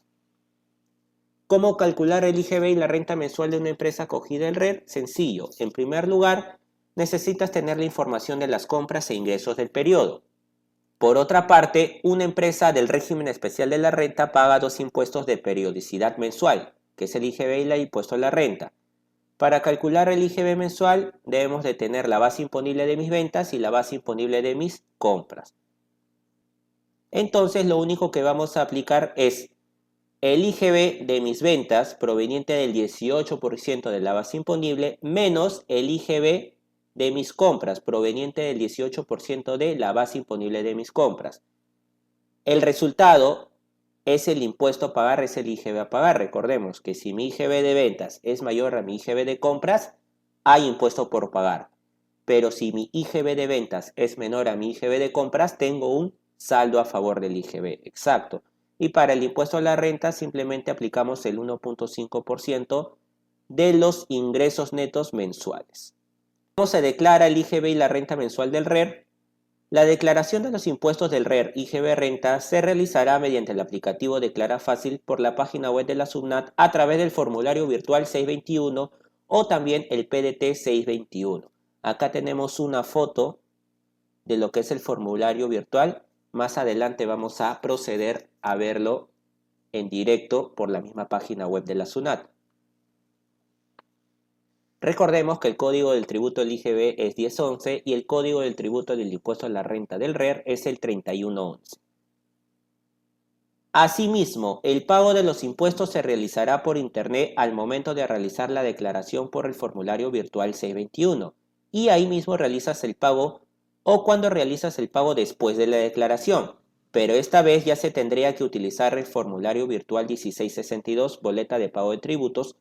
¿Cómo calcular el IGB y la renta mensual de una empresa acogida al RER? Sencillo. En primer lugar, necesitas tener la información de las compras e ingresos del periodo. Por otra parte, una empresa del régimen especial de la renta paga dos impuestos de periodicidad mensual, que es el IGB y el impuesto a la renta. Para calcular el IGB mensual debemos de tener la base imponible de mis ventas y la base imponible de mis compras. Entonces lo único que vamos a aplicar es el IGB de mis ventas proveniente del 18% de la base imponible menos el IGB de mis compras proveniente del 18% de la base imponible de mis compras. El resultado es el impuesto a pagar, es el IGB a pagar. Recordemos que si mi IGB de ventas es mayor a mi IGB de compras, hay impuesto por pagar. Pero si mi IGB de ventas es menor a mi IGB de compras, tengo un saldo a favor del IGB. Exacto. Y para el impuesto a la renta simplemente aplicamos el 1.5% de los ingresos netos mensuales. ¿Cómo se declara el IGB y la renta mensual del RER? La declaración de los impuestos del RER IGB Renta se realizará mediante el aplicativo Declara Fácil por la página web de la SUNAT a través del formulario virtual 621 o también el PDT 621. Acá tenemos una foto de lo que es el formulario virtual. Más adelante vamos a proceder a verlo en directo por la misma página web de la SUNAT. Recordemos que el código del tributo del IGB es 1011 y el código del tributo del impuesto a la renta del RER es el 3111. Asimismo, el pago de los impuestos se realizará por internet al momento de realizar la declaración por el formulario virtual 621 y ahí mismo realizas el pago o cuando realizas el pago después de la declaración, pero esta vez ya se tendría que utilizar el formulario virtual 1662, boleta de pago de tributos,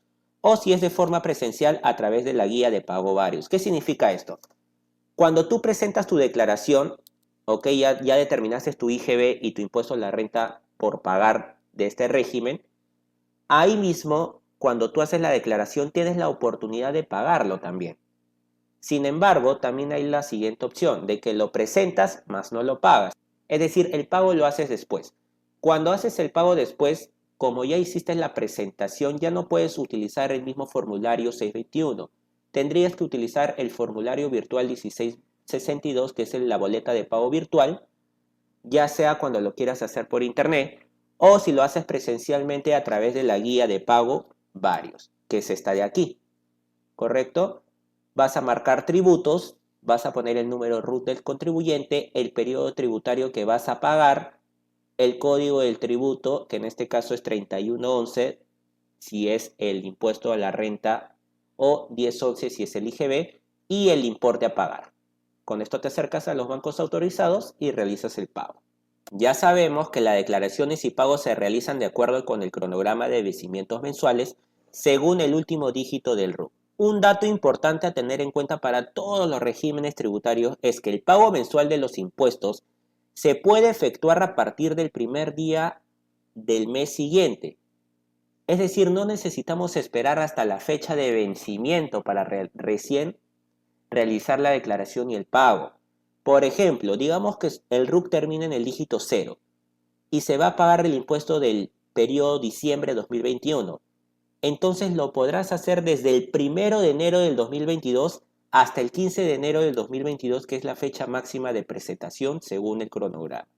o si es de forma presencial a través de la guía de pago varios. ¿Qué significa esto? Cuando tú presentas tu declaración, ok, ya determinaste tu IGB y tu impuesto a la renta por pagar de este régimen, ahí mismo, cuando tú haces la declaración, tienes la oportunidad de pagarlo también. Sin embargo, también hay la siguiente opción, de que lo presentas, más no lo pagas. Es decir, el pago lo haces después. Cuando haces el pago después, como ya hiciste la presentación, ya no puedes utilizar el mismo formulario 621. Tendrías que utilizar el formulario virtual 1662, que es la boleta de pago virtual, ya sea cuando lo quieras hacer por internet o si lo haces presencialmente a través de la guía de pago varios, que es esta de aquí, ¿correcto? Vas a marcar tributos, vas a poner el número RUT del contribuyente, el periodo tributario que vas a pagar, el código del tributo, que en este caso es 3111 si es el impuesto a la renta o 1011 si es el IGB, y el importe a pagar. Con esto te acercas a los bancos autorizados y realizas el pago. Ya sabemos que las declaraciones y pagos se realizan de acuerdo con el cronograma de vencimientos mensuales según el último dígito del RUC. Un dato importante a tener en cuenta para todos los regímenes tributarios es que el pago mensual de los impuestos se puede efectuar a partir del primer día del mes siguiente. Es decir, no necesitamos esperar hasta la fecha de vencimiento para recién realizar la declaración y el pago. Por ejemplo, digamos que el RUC termina en el dígito 0 y se va a pagar el impuesto del periodo diciembre de 2021. Entonces lo podrás hacer desde el 1 de enero del 2022 hasta el 15 de enero del 2022, que es la fecha máxima de presentación según el cronograma.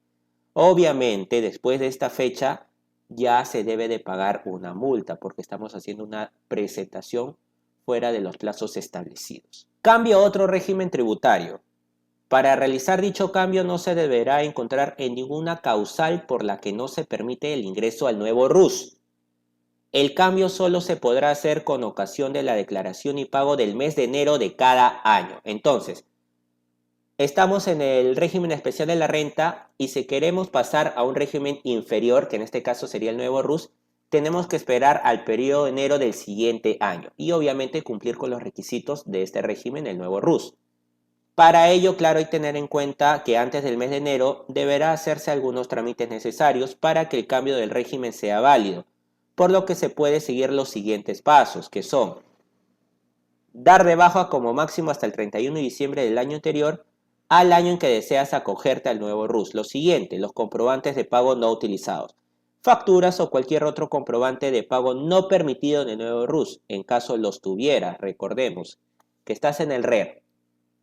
Obviamente, después de esta fecha ya se debe de pagar una multa porque estamos haciendo una presentación fuera de los plazos establecidos. Cambio a otro régimen tributario. Para realizar dicho cambio no se deberá encontrar en ninguna causal por la que no se permite el ingreso al nuevo RUS. El cambio solo se podrá hacer con ocasión de la declaración y pago del mes de enero de cada año. Entonces, estamos en el régimen especial de la renta y si queremos pasar a un régimen inferior, que en este caso sería el nuevo RUS, tenemos que esperar al periodo de enero del siguiente año y obviamente cumplir con los requisitos de este régimen, el nuevo RUS. Para ello, claro, hay que tener en cuenta que antes del mes de enero deberá hacerse algunos trámites necesarios para que el cambio del régimen sea válido, por lo que se puede seguir los siguientes pasos, que son dar de baja como máximo hasta el 31 de diciembre del año anterior al año en que deseas acogerte al nuevo RUS. Lo siguiente, los comprobantes de pago no utilizados, facturas o cualquier otro comprobante de pago no permitido en el nuevo RUS, en caso los tuviera. Recordemos que estás en el RER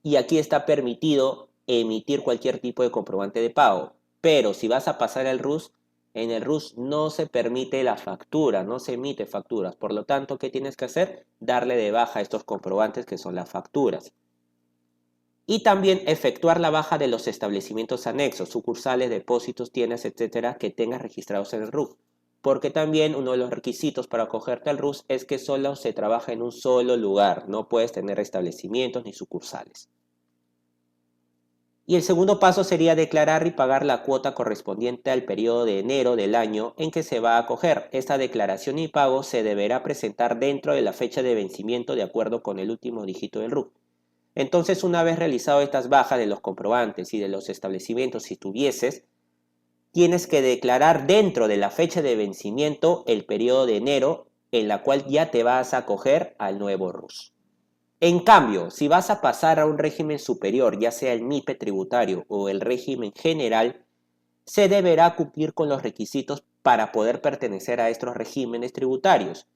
y aquí está permitido emitir cualquier tipo de comprobante de pago, pero si vas a pasar al RUS, en el RUS no se permite la factura, no se emite facturas. Por lo tanto, ¿qué tienes que hacer? Darle de baja a estos comprobantes que son las facturas. Y también efectuar la baja de los establecimientos anexos, sucursales, depósitos, tiendas, etcétera, que tengas registrados en el RUC. Porque también uno de los requisitos para acogerte al RUS es que solo se trabaja en un solo lugar, no puedes tener establecimientos ni sucursales. Y el segundo paso sería declarar y pagar la cuota correspondiente al periodo de enero del año en que se va a acoger. Esta declaración y pago se deberá presentar dentro de la fecha de vencimiento de acuerdo con el último dígito del RUC. Entonces, una vez realizado estas bajas de los comprobantes y de los establecimientos, si tuvieses, tienes que declarar dentro de la fecha de vencimiento el periodo de enero en la cual ya te vas a acoger al nuevo RUS. En cambio, si vas a pasar a un régimen superior, ya sea el MIPE tributario o el régimen general, se deberá cumplir con los requisitos para poder pertenecer a estos regímenes tributarios.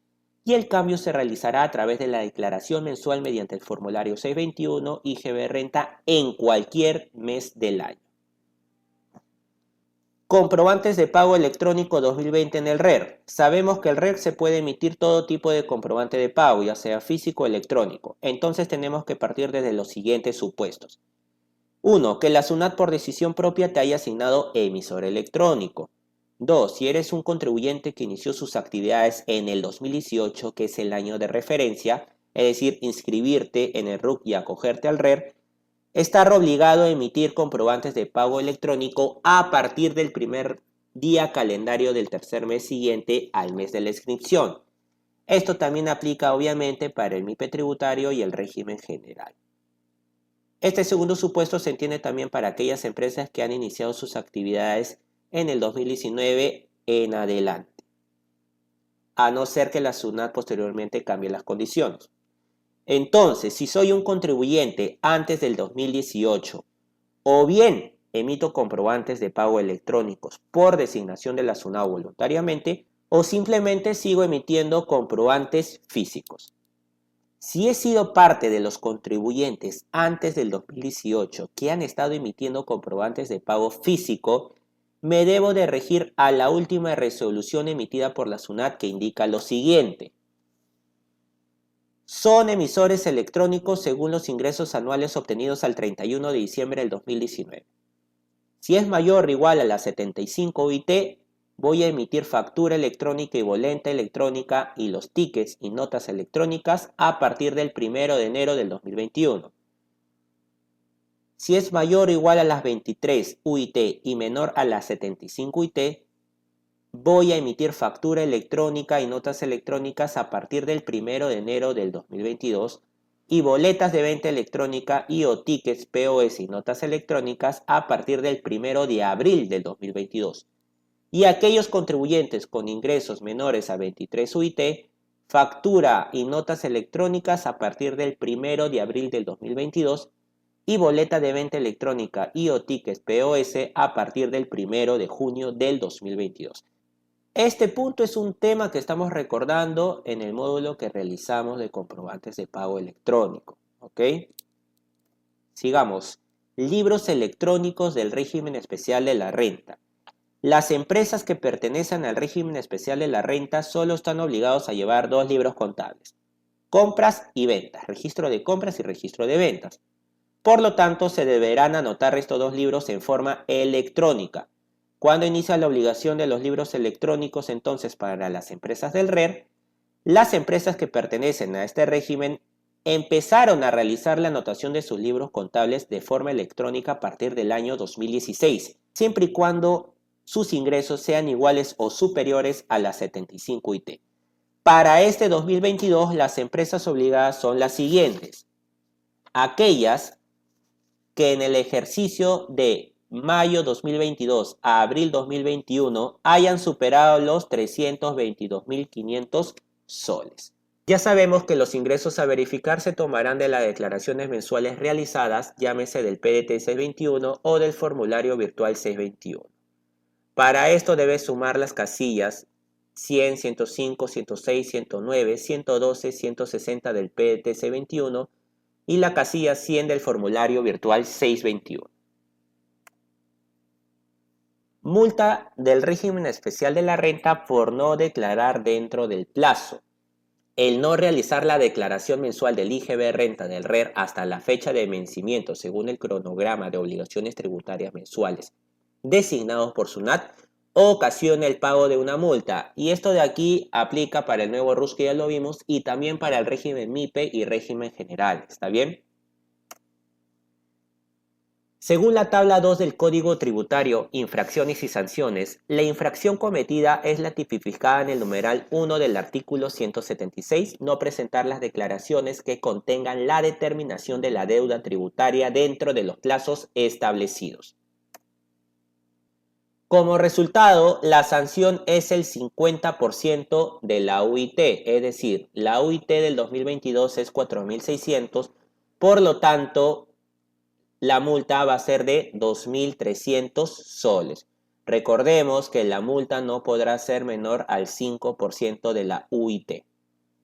Y el cambio se realizará a través de la declaración mensual mediante el formulario 621 IGB Renta en cualquier mes del año. Comprobantes de pago electrónico 2020 en el RER. Sabemos que el RER se puede emitir todo tipo de comprobante de pago, ya sea físico o electrónico. Entonces tenemos que partir desde los siguientes supuestos. 1. Que la SUNAT por decisión propia te haya asignado emisor electrónico. 2. Si eres un contribuyente que inició sus actividades en el 2018, que es el año de referencia, es decir, inscribirte en el RUC y acogerte al RER, estar obligado a emitir comprobantes de pago electrónico a partir del primer día calendario del tercer mes siguiente al mes de la inscripción. Esto también aplica obviamente para el MIPE tributario y el régimen general. Este segundo supuesto se entiende también para aquellas empresas que han iniciado sus actividades en el 2019 en adelante, a no ser que la SUNAT posteriormente cambie las condiciones. Entonces, si soy un contribuyente antes del 2018 o bien emito comprobantes de pago electrónicos por designación de la SUNAT voluntariamente, o simplemente sigo emitiendo comprobantes físicos. Si he sido parte de los contribuyentes antes del 2018 que han estado emitiendo comprobantes de pago físico, me debo de regir a la última resolución emitida por la SUNAT que indica lo siguiente. Son emisores electrónicos según los ingresos anuales obtenidos al 31 de diciembre del 2019. Si es mayor o igual a las 75 UIT, voy a emitir factura electrónica y boleta electrónica y los tickets y notas electrónicas a partir del 1 de enero del 2021. Si es mayor o igual a las 23 UIT y menor a las 75 UIT, voy a emitir factura electrónica y notas electrónicas a partir del 1 de enero del 2022 y boletas de venta electrónica y o tickets POS y notas electrónicas a partir del 1 de abril del 2022. Y aquellos contribuyentes con ingresos menores a 23 UIT, factura y notas electrónicas a partir del 1 de abril del 2022 y boleta de venta electrónica y o tickets POS a partir del 1 de junio del 2022. Este punto es un tema que estamos recordando en el módulo que realizamos de comprobantes de pago electrónico. ¿Ok? Sigamos. Libros electrónicos del régimen especial de la renta. Las empresas que pertenecen al régimen especial de la renta solo están obligados a llevar dos libros contables: compras y ventas, registro de compras y registro de ventas. Por lo tanto, se deberán anotar estos dos libros en forma electrónica. ¿Cuándo inicia la obligación de los libros electrónicos entonces para las empresas del RER? Las empresas que pertenecen a este régimen empezaron a realizar la anotación de sus libros contables de forma electrónica a partir del año 2016, siempre y cuando sus ingresos sean iguales o superiores a las 75 UIT. Para este 2022, las empresas obligadas son las siguientes: aquellas que en el ejercicio de mayo 2022 a abril 2021 hayan superado los 322.500 soles. Ya sabemos que los ingresos a verificar se tomarán de las declaraciones mensuales realizadas, llámese del PDT 621 o del formulario virtual 621. Para esto debes sumar las casillas 100, 105, 106, 109, 112, 160 del PDT 621 y la casilla 100 del formulario virtual 621. Multa del régimen especial de la renta por no declarar dentro del plazo. El no realizar la declaración mensual del IGB renta del RER hasta la fecha de vencimiento según el cronograma de obligaciones tributarias mensuales designados por SUNAT ocasiona el pago de una multa, y esto de aquí aplica para el nuevo RUS que ya lo vimos y también para el régimen MIPE y régimen general. ¿Está bien? Según la tabla 2 del Código Tributario, Infracciones y Sanciones, la infracción cometida es la tipificada en el numeral 1 del artículo 176, no presentar las declaraciones que contengan la determinación de la deuda tributaria dentro de los plazos establecidos. Como resultado, la sanción es el 50% de la UIT, es decir, la UIT del 2022 es 4.600, por lo tanto, la multa va a ser de 2.300 soles. Recordemos que la multa no podrá ser menor al 5% de la UIT.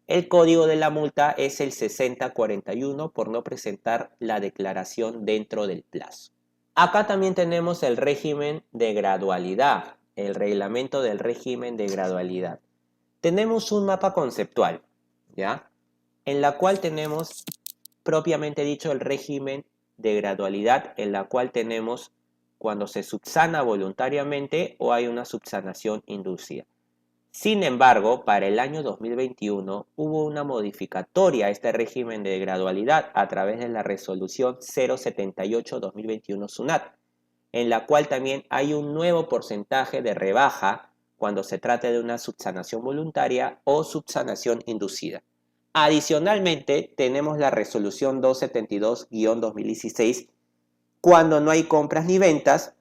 El código de la multa es el 6041 por no presentar la declaración dentro del plazo. Acá también tenemos el régimen de gradualidad, el reglamento del régimen de gradualidad. Tenemos un mapa conceptual, ¿ya? En la cual tenemos propiamente dicho el régimen de gradualidad, en la cual tenemos cuando se subsana voluntariamente o hay una subsanación inducida. Sin embargo, para el año 2021 hubo una modificatoria a este régimen de gradualidad a través de la resolución 078-2021 SUNAT, en la cual también hay un nuevo porcentaje de rebaja cuando se trate de una subsanación voluntaria o subsanación inducida. Adicionalmente, tenemos la resolución 272-2016 cuando no hay compras ni ventas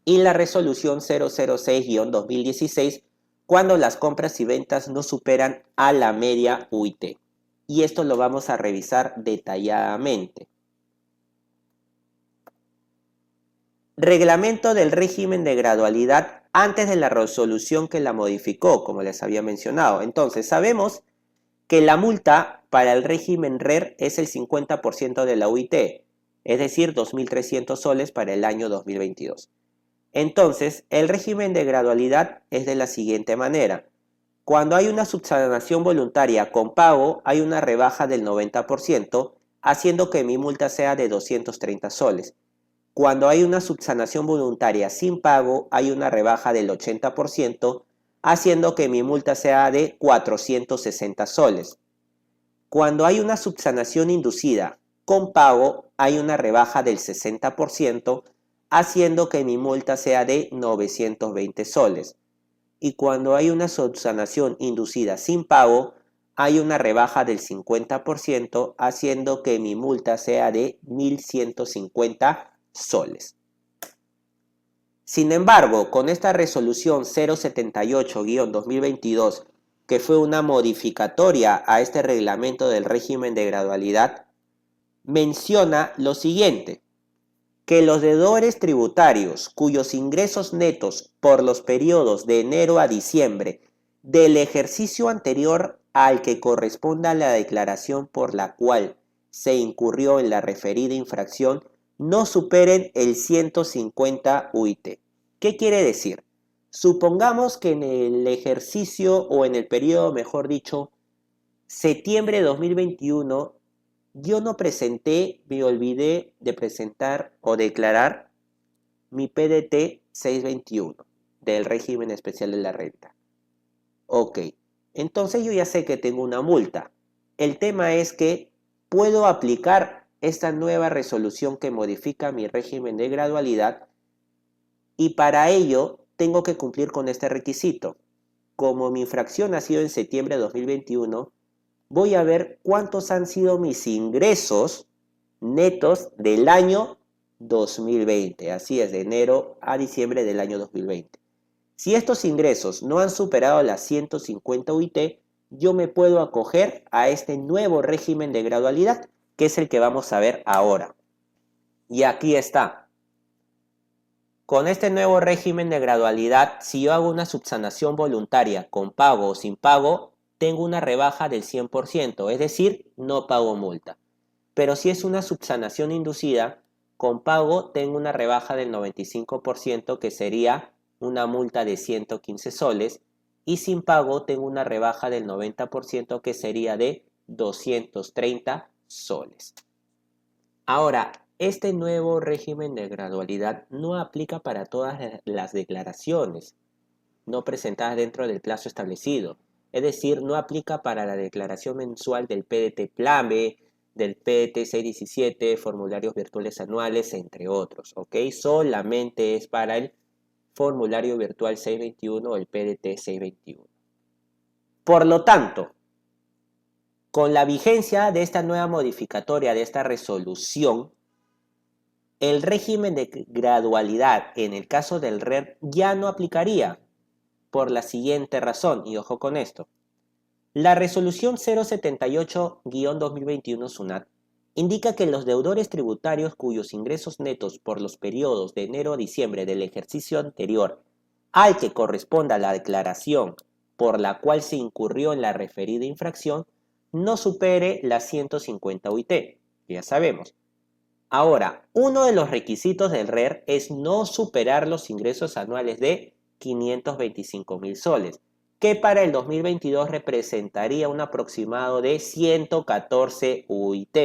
y la resolución 006-2016 cuando las compras y ventas no superan a la media UIT. Y esto lo vamos a revisar detalladamente. Reglamento del régimen de gradualidad antes de la resolución que la modificó, como les había mencionado. Entonces, sabemos que la multa para el régimen RER es el 50% de la UIT, es decir, 2.300 soles para el año 2022. Entonces, el régimen de gradualidad es de la siguiente manera. Cuando hay una subsanación voluntaria con pago, hay una rebaja del 90%, haciendo que mi multa sea de 230 soles. Cuando hay una subsanación voluntaria sin pago, hay una rebaja del 80%, haciendo que mi multa sea de 460 soles. Cuando hay una subsanación inducida con pago, hay una rebaja del 60%, haciendo que mi multa sea de 920 soles. Y cuando hay una subsanación inducida sin pago, hay una rebaja del 50%, haciendo que mi multa sea de 1.150 soles. Sin embargo, con esta resolución 078-2022, que fue una modificatoria a este reglamento del régimen de gradualidad, menciona lo siguiente: que los deudores tributarios cuyos ingresos netos por los periodos de enero a diciembre del ejercicio anterior al que corresponda la declaración por la cual se incurrió en la referida infracción no superen el 150 UIT. ¿Qué quiere decir? Supongamos que en el ejercicio o en el periodo, mejor dicho, septiembre de 2021, yo no presenté, me olvidé de presentar o declarar mi PDT 621 del régimen especial de la renta. Ok, entonces yo ya sé que tengo una multa. El tema es que puedo aplicar esta nueva resolución que modifica mi régimen de gradualidad y para ello tengo que cumplir con este requisito. Como mi infracción ha sido en septiembre de 2021, voy a ver cuántos han sido mis ingresos netos del año 2020. Así es, de enero a diciembre del año 2020. Si estos ingresos no han superado las 150 UIT, yo me puedo acoger a este nuevo régimen de gradualidad, que es el que vamos a ver ahora. Y aquí está. Con este nuevo régimen de gradualidad, si yo hago una subsanación voluntaria con pago o sin pago, tengo una rebaja del 100%, es decir, no pago multa. Pero si es una subsanación inducida, con pago tengo una rebaja del 95%, que sería una multa de 115 soles, y sin pago tengo una rebaja del 90%, que sería de 230 soles. Ahora, este nuevo régimen de gradualidad no aplica para todas las declaraciones no presentadas dentro del plazo establecido. Es decir, no aplica para la declaración mensual del PDT Plan B, del PDT 617, formularios virtuales anuales, entre otros, ¿ok? Solamente es para el formulario virtual 621 o el PDT 621. Por lo tanto, con la vigencia de esta nueva modificatoria de esta resolución, el régimen de gradualidad en el caso del RER ya no aplicaría por la siguiente razón, y ojo con esto. La resolución 078-2021 SUNAT indica que los deudores tributarios cuyos ingresos netos por los periodos de enero a diciembre del ejercicio anterior al que corresponda la declaración por la cual se incurrió en la referida infracción no supere las 150 UIT, ya sabemos. Ahora, uno de los requisitos del RER es no superar los ingresos anuales de 525.000 soles, que para el 2022 representaría un aproximado de 114 UIT.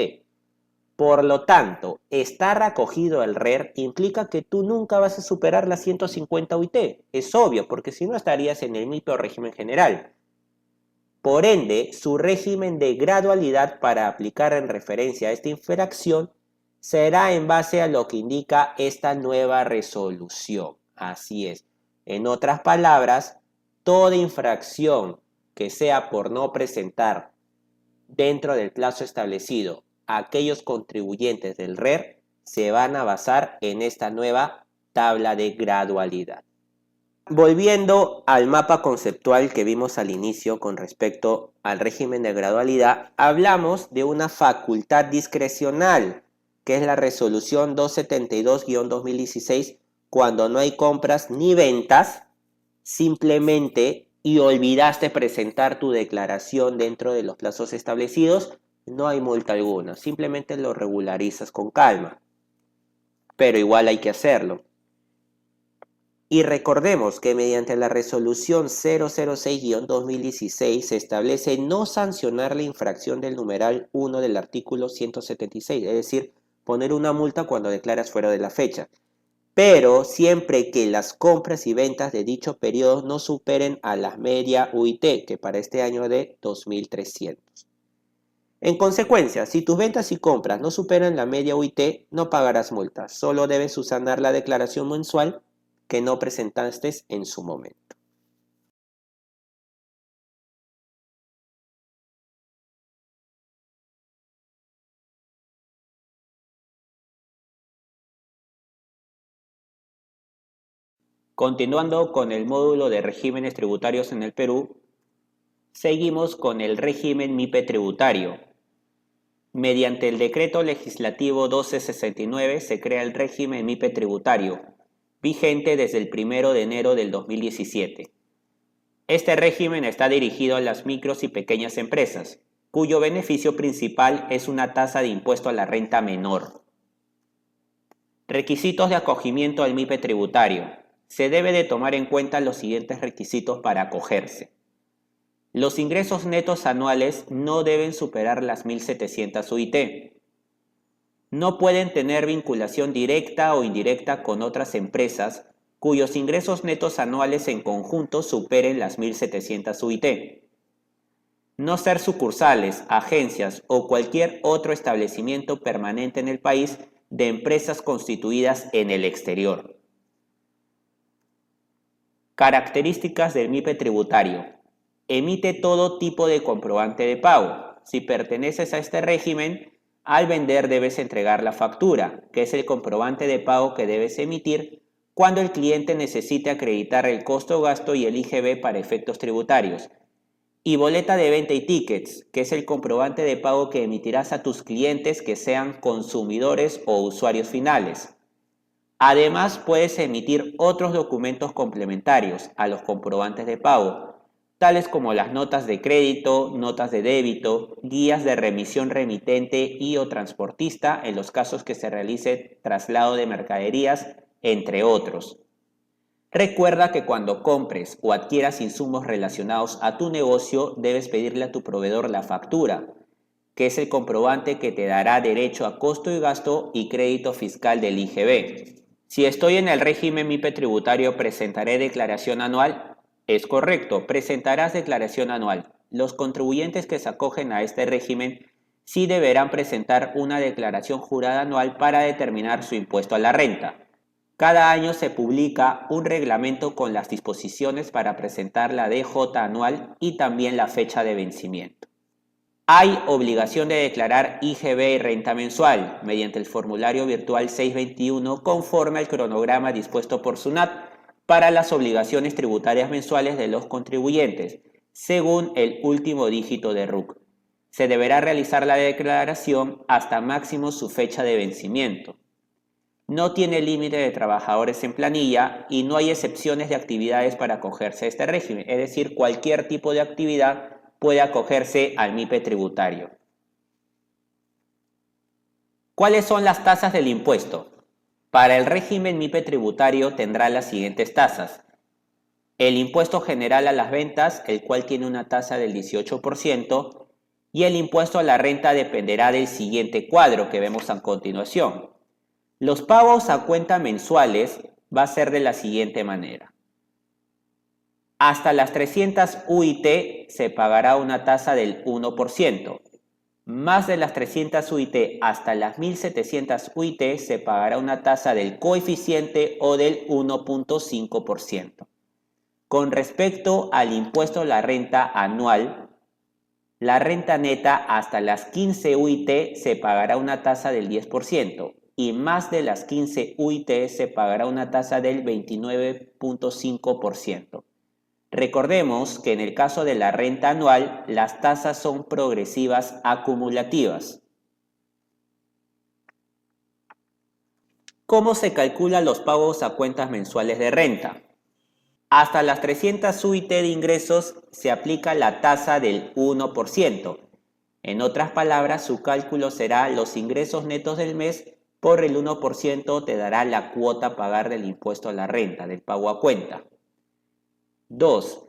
Por lo tanto, estar acogido al RER implica que tú nunca vas a superar las 150 UIT. Es obvio, porque si no estarías en el MIPE o régimen general. Por ende, su régimen de gradualidad para aplicar en referencia a esta infracción será en base a lo que indica esta nueva resolución. Así es. En otras palabras, toda infracción que sea por no presentar dentro del plazo establecido a aquellos contribuyentes del RER se van a basar en esta nueva tabla de gradualidad. Volviendo al mapa conceptual que vimos al inicio con respecto al régimen de gradualidad, hablamos de una facultad discrecional, que es la resolución 272-2016, cuando no hay compras ni ventas, simplemente y olvidaste presentar tu declaración dentro de los plazos establecidos, no hay multa alguna, simplemente lo regularizas con calma, pero igual hay que hacerlo. Y recordemos que mediante la resolución 006-2016 se establece no sancionar la infracción del numeral 1 del artículo 176, es decir, poner una multa cuando declaras fuera de la fecha, pero siempre que las compras y ventas de dicho periodo no superen a la media UIT, que para este año de 2.300. En consecuencia, si tus ventas y compras no superan la media UIT, no pagarás multas, solo debes subsanar la declaración mensual que no presentaste en su momento. Continuando con el módulo de regímenes tributarios en el Perú, seguimos con el régimen MIPE tributario. Mediante el Decreto Legislativo 1269 se crea el régimen MIPE tributario, vigente desde el 1 de enero del 2017. Este régimen está dirigido a las micros y pequeñas empresas, cuyo beneficio principal es una tasa de impuesto a la renta menor. Requisitos de acogimiento al MIPE tributario. Se debe de tomar en cuenta los siguientes requisitos para acogerse. Los ingresos netos anuales no deben superar las 1.700 UIT. No pueden tener vinculación directa o indirecta con otras empresas cuyos ingresos netos anuales en conjunto superen las 1.700 UIT. No ser sucursales, agencias o cualquier otro establecimiento permanente en el país de empresas constituidas en el exterior. Características del MIPE tributario. Emite todo tipo de comprobante de pago. Si perteneces a este régimen, al vender debes entregar la factura, que es el comprobante de pago que debes emitir cuando el cliente necesite acreditar el costo o gasto y el IGB para efectos tributarios. Y boleta de venta y tickets, que es el comprobante de pago que emitirás a tus clientes que sean consumidores o usuarios finales. Además, puedes emitir otros documentos complementarios a los comprobantes de pago, tales como las notas de crédito, notas de débito, guías de remisión remitente y o transportista en los casos que se realice traslado de mercaderías, entre otros. Recuerda que cuando compres o adquieras insumos relacionados a tu negocio, debes pedirle a tu proveedor la factura, que es el comprobante que te dará derecho a costo y gasto y crédito fiscal del IGB. Si estoy en el régimen MIPE tributario, ¿presentaré declaración anual? Es correcto, presentarás declaración anual. Los contribuyentes que se acogen a este régimen sí deberán presentar una declaración jurada anual para determinar su impuesto a la renta. Cada año se publica un reglamento con las disposiciones para presentar la DJ anual y también la fecha de vencimiento. Hay obligación de declarar IGB y renta mensual mediante el formulario virtual 621 conforme al cronograma dispuesto por SUNAT para las obligaciones tributarias mensuales de los contribuyentes, según el último dígito de RUC. Se deberá realizar la declaración hasta máximo su fecha de vencimiento. No tiene límite de trabajadores en planilla y no hay excepciones de actividades para acogerse a este régimen, es decir, cualquier tipo de actividad puede acogerse al MIPE tributario. ¿Cuáles son las tasas del impuesto? Para el régimen MIPE tributario tendrá las siguientes tasas. El impuesto general a las ventas, el cual tiene una tasa del 18%, y el impuesto a la renta dependerá del siguiente cuadro que vemos a continuación. Los pagos a cuenta mensuales va a ser de la siguiente manera. Hasta las 300 UIT se pagará una tasa del 1%. Más de las 300 UIT hasta las 1.700 UIT se pagará una tasa del coeficiente o del 1.5%. Con respecto al impuesto a la renta anual, la renta neta hasta las 15 UIT se pagará una tasa del 10% y más de las 15 UIT se pagará una tasa del 29.5%. Recordemos que en el caso de la renta anual, las tasas son progresivas acumulativas. ¿Cómo se calculan los pagos a cuentas mensuales de renta? Hasta las 300 UIT de ingresos se aplica la tasa del 1%. En otras palabras, su cálculo será los ingresos netos del mes por el 1% te dará la cuota a pagar del impuesto a la renta, del pago a cuenta. 2.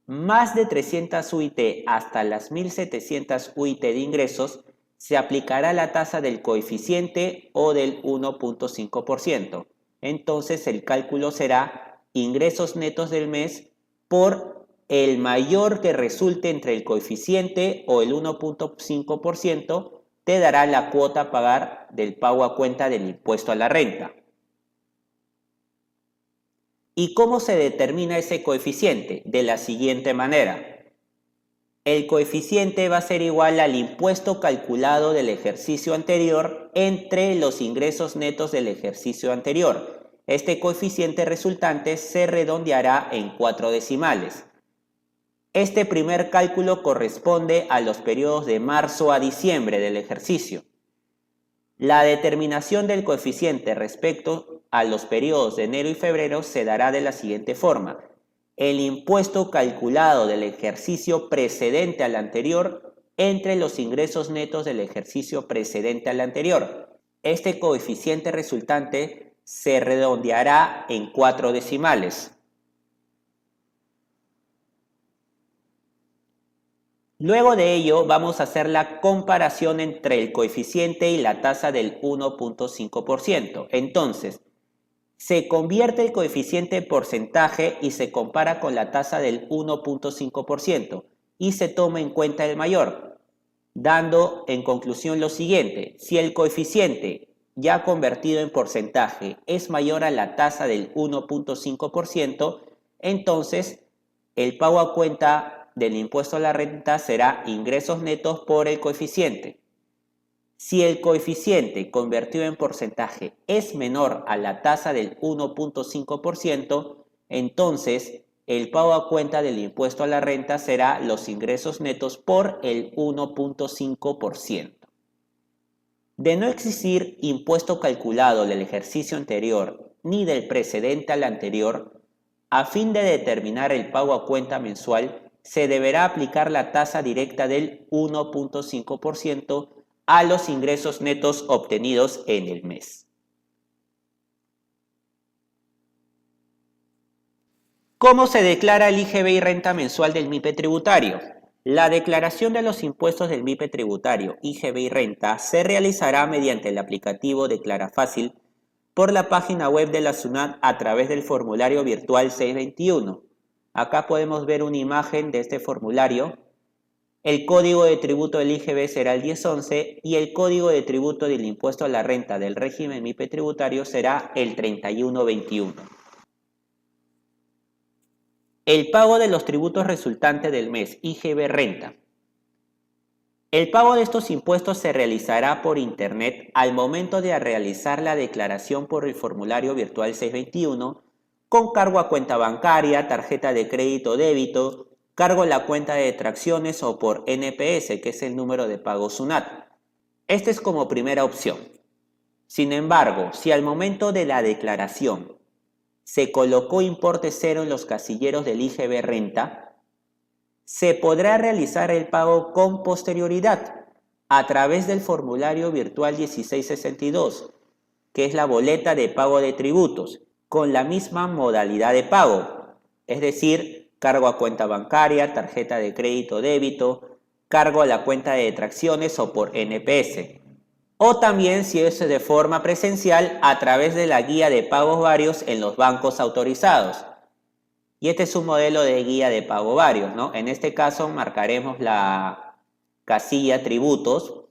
Más de 300 UIT hasta las 1700 UIT de ingresos se aplicará la tasa del coeficiente o del 1.5%. Entonces el cálculo será ingresos netos del mes por el mayor que resulte entre el coeficiente o el 1.5% te dará la cuota a pagar del pago a cuenta del impuesto a la renta. ¿Y cómo se determina ese coeficiente? De la siguiente manera. El coeficiente va a ser igual al impuesto calculado del ejercicio anterior entre los ingresos netos del ejercicio anterior. Este coeficiente resultante se redondeará en 4 decimales. Este primer cálculo corresponde a los periodos de marzo a diciembre del ejercicio. La determinación del coeficiente respecto a los periodos de enero y febrero se dará de la siguiente forma. El impuesto calculado del ejercicio precedente al anterior entre los ingresos netos del ejercicio precedente al anterior. Este coeficiente resultante se redondeará en 4 decimales. Luego de ello vamos a hacer la comparación entre el coeficiente y la tasa del 1.5%. Entonces, se convierte el coeficiente en porcentaje y se compara con la tasa del 1.5% y se toma en cuenta el mayor, dando en conclusión lo siguiente: si el coeficiente ya convertido en porcentaje es mayor a la tasa del 1.5%, entonces el pago a cuenta del impuesto a la renta será ingresos netos por el coeficiente. Si el coeficiente convertido en porcentaje es menor a la tasa del 1.5%, entonces el pago a cuenta del impuesto a la renta será los ingresos netos por el 1.5%. De no existir impuesto calculado del ejercicio anterior ni del precedente al anterior, a fin de determinar el pago a cuenta mensual, se deberá aplicar la tasa directa del 1.5% a los ingresos netos obtenidos en el mes. ¿Cómo se declara el IGB y renta mensual del MIPE tributario? La declaración de los impuestos del MIPE tributario, IGB y renta se realizará mediante el aplicativo Declara Fácil por la página web de la SUNAT a través del formulario virtual 621. Acá podemos ver una imagen de este formulario. El código de tributo del IGB será el 1011 y el código de tributo del impuesto a la renta del régimen MIPE tributario será el 3121. El pago de los tributos resultantes del mes, IGB renta. El pago de estos impuestos se realizará por internet al momento de realizar la declaración por el formulario virtual 621 con cargo a cuenta bancaria, tarjeta de crédito o débito, cargo a la cuenta de detracciones o por NPS, que es el número de pago SUNAT. Esta es como primera opción. Sin embargo, si al momento de la declaración se colocó importe cero en los casilleros del IGB renta, se podrá realizar el pago con posterioridad a través del formulario virtual 1662, que es la boleta de pago de tributos, con la misma modalidad de pago, es decir, cargo a cuenta bancaria, tarjeta de crédito o débito, cargo a la cuenta de detracciones o por NPS. O también, si es de forma presencial, a través de la guía de pagos varios en los bancos autorizados. Y este es un modelo de guía de pago varios, ¿no? En este caso marcaremos la casilla tributos,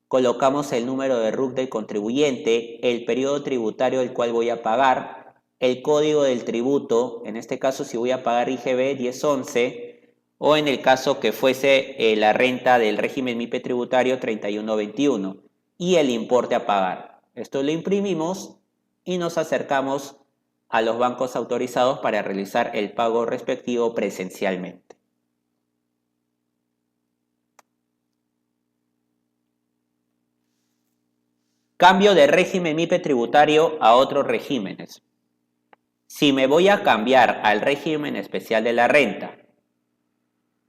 colocamos el número de RUC del contribuyente, el periodo tributario del cual voy a pagar, el código del tributo, en este caso si voy a pagar IGB 1011, o en el caso que fuese la renta del régimen MIPE tributario 3121, y el importe a pagar. Esto lo imprimimos y nos acercamos a los bancos autorizados para realizar el pago respectivo presencialmente. Cambio de régimen MIPE tributario a otros regímenes. Si me voy a cambiar al régimen especial de la renta,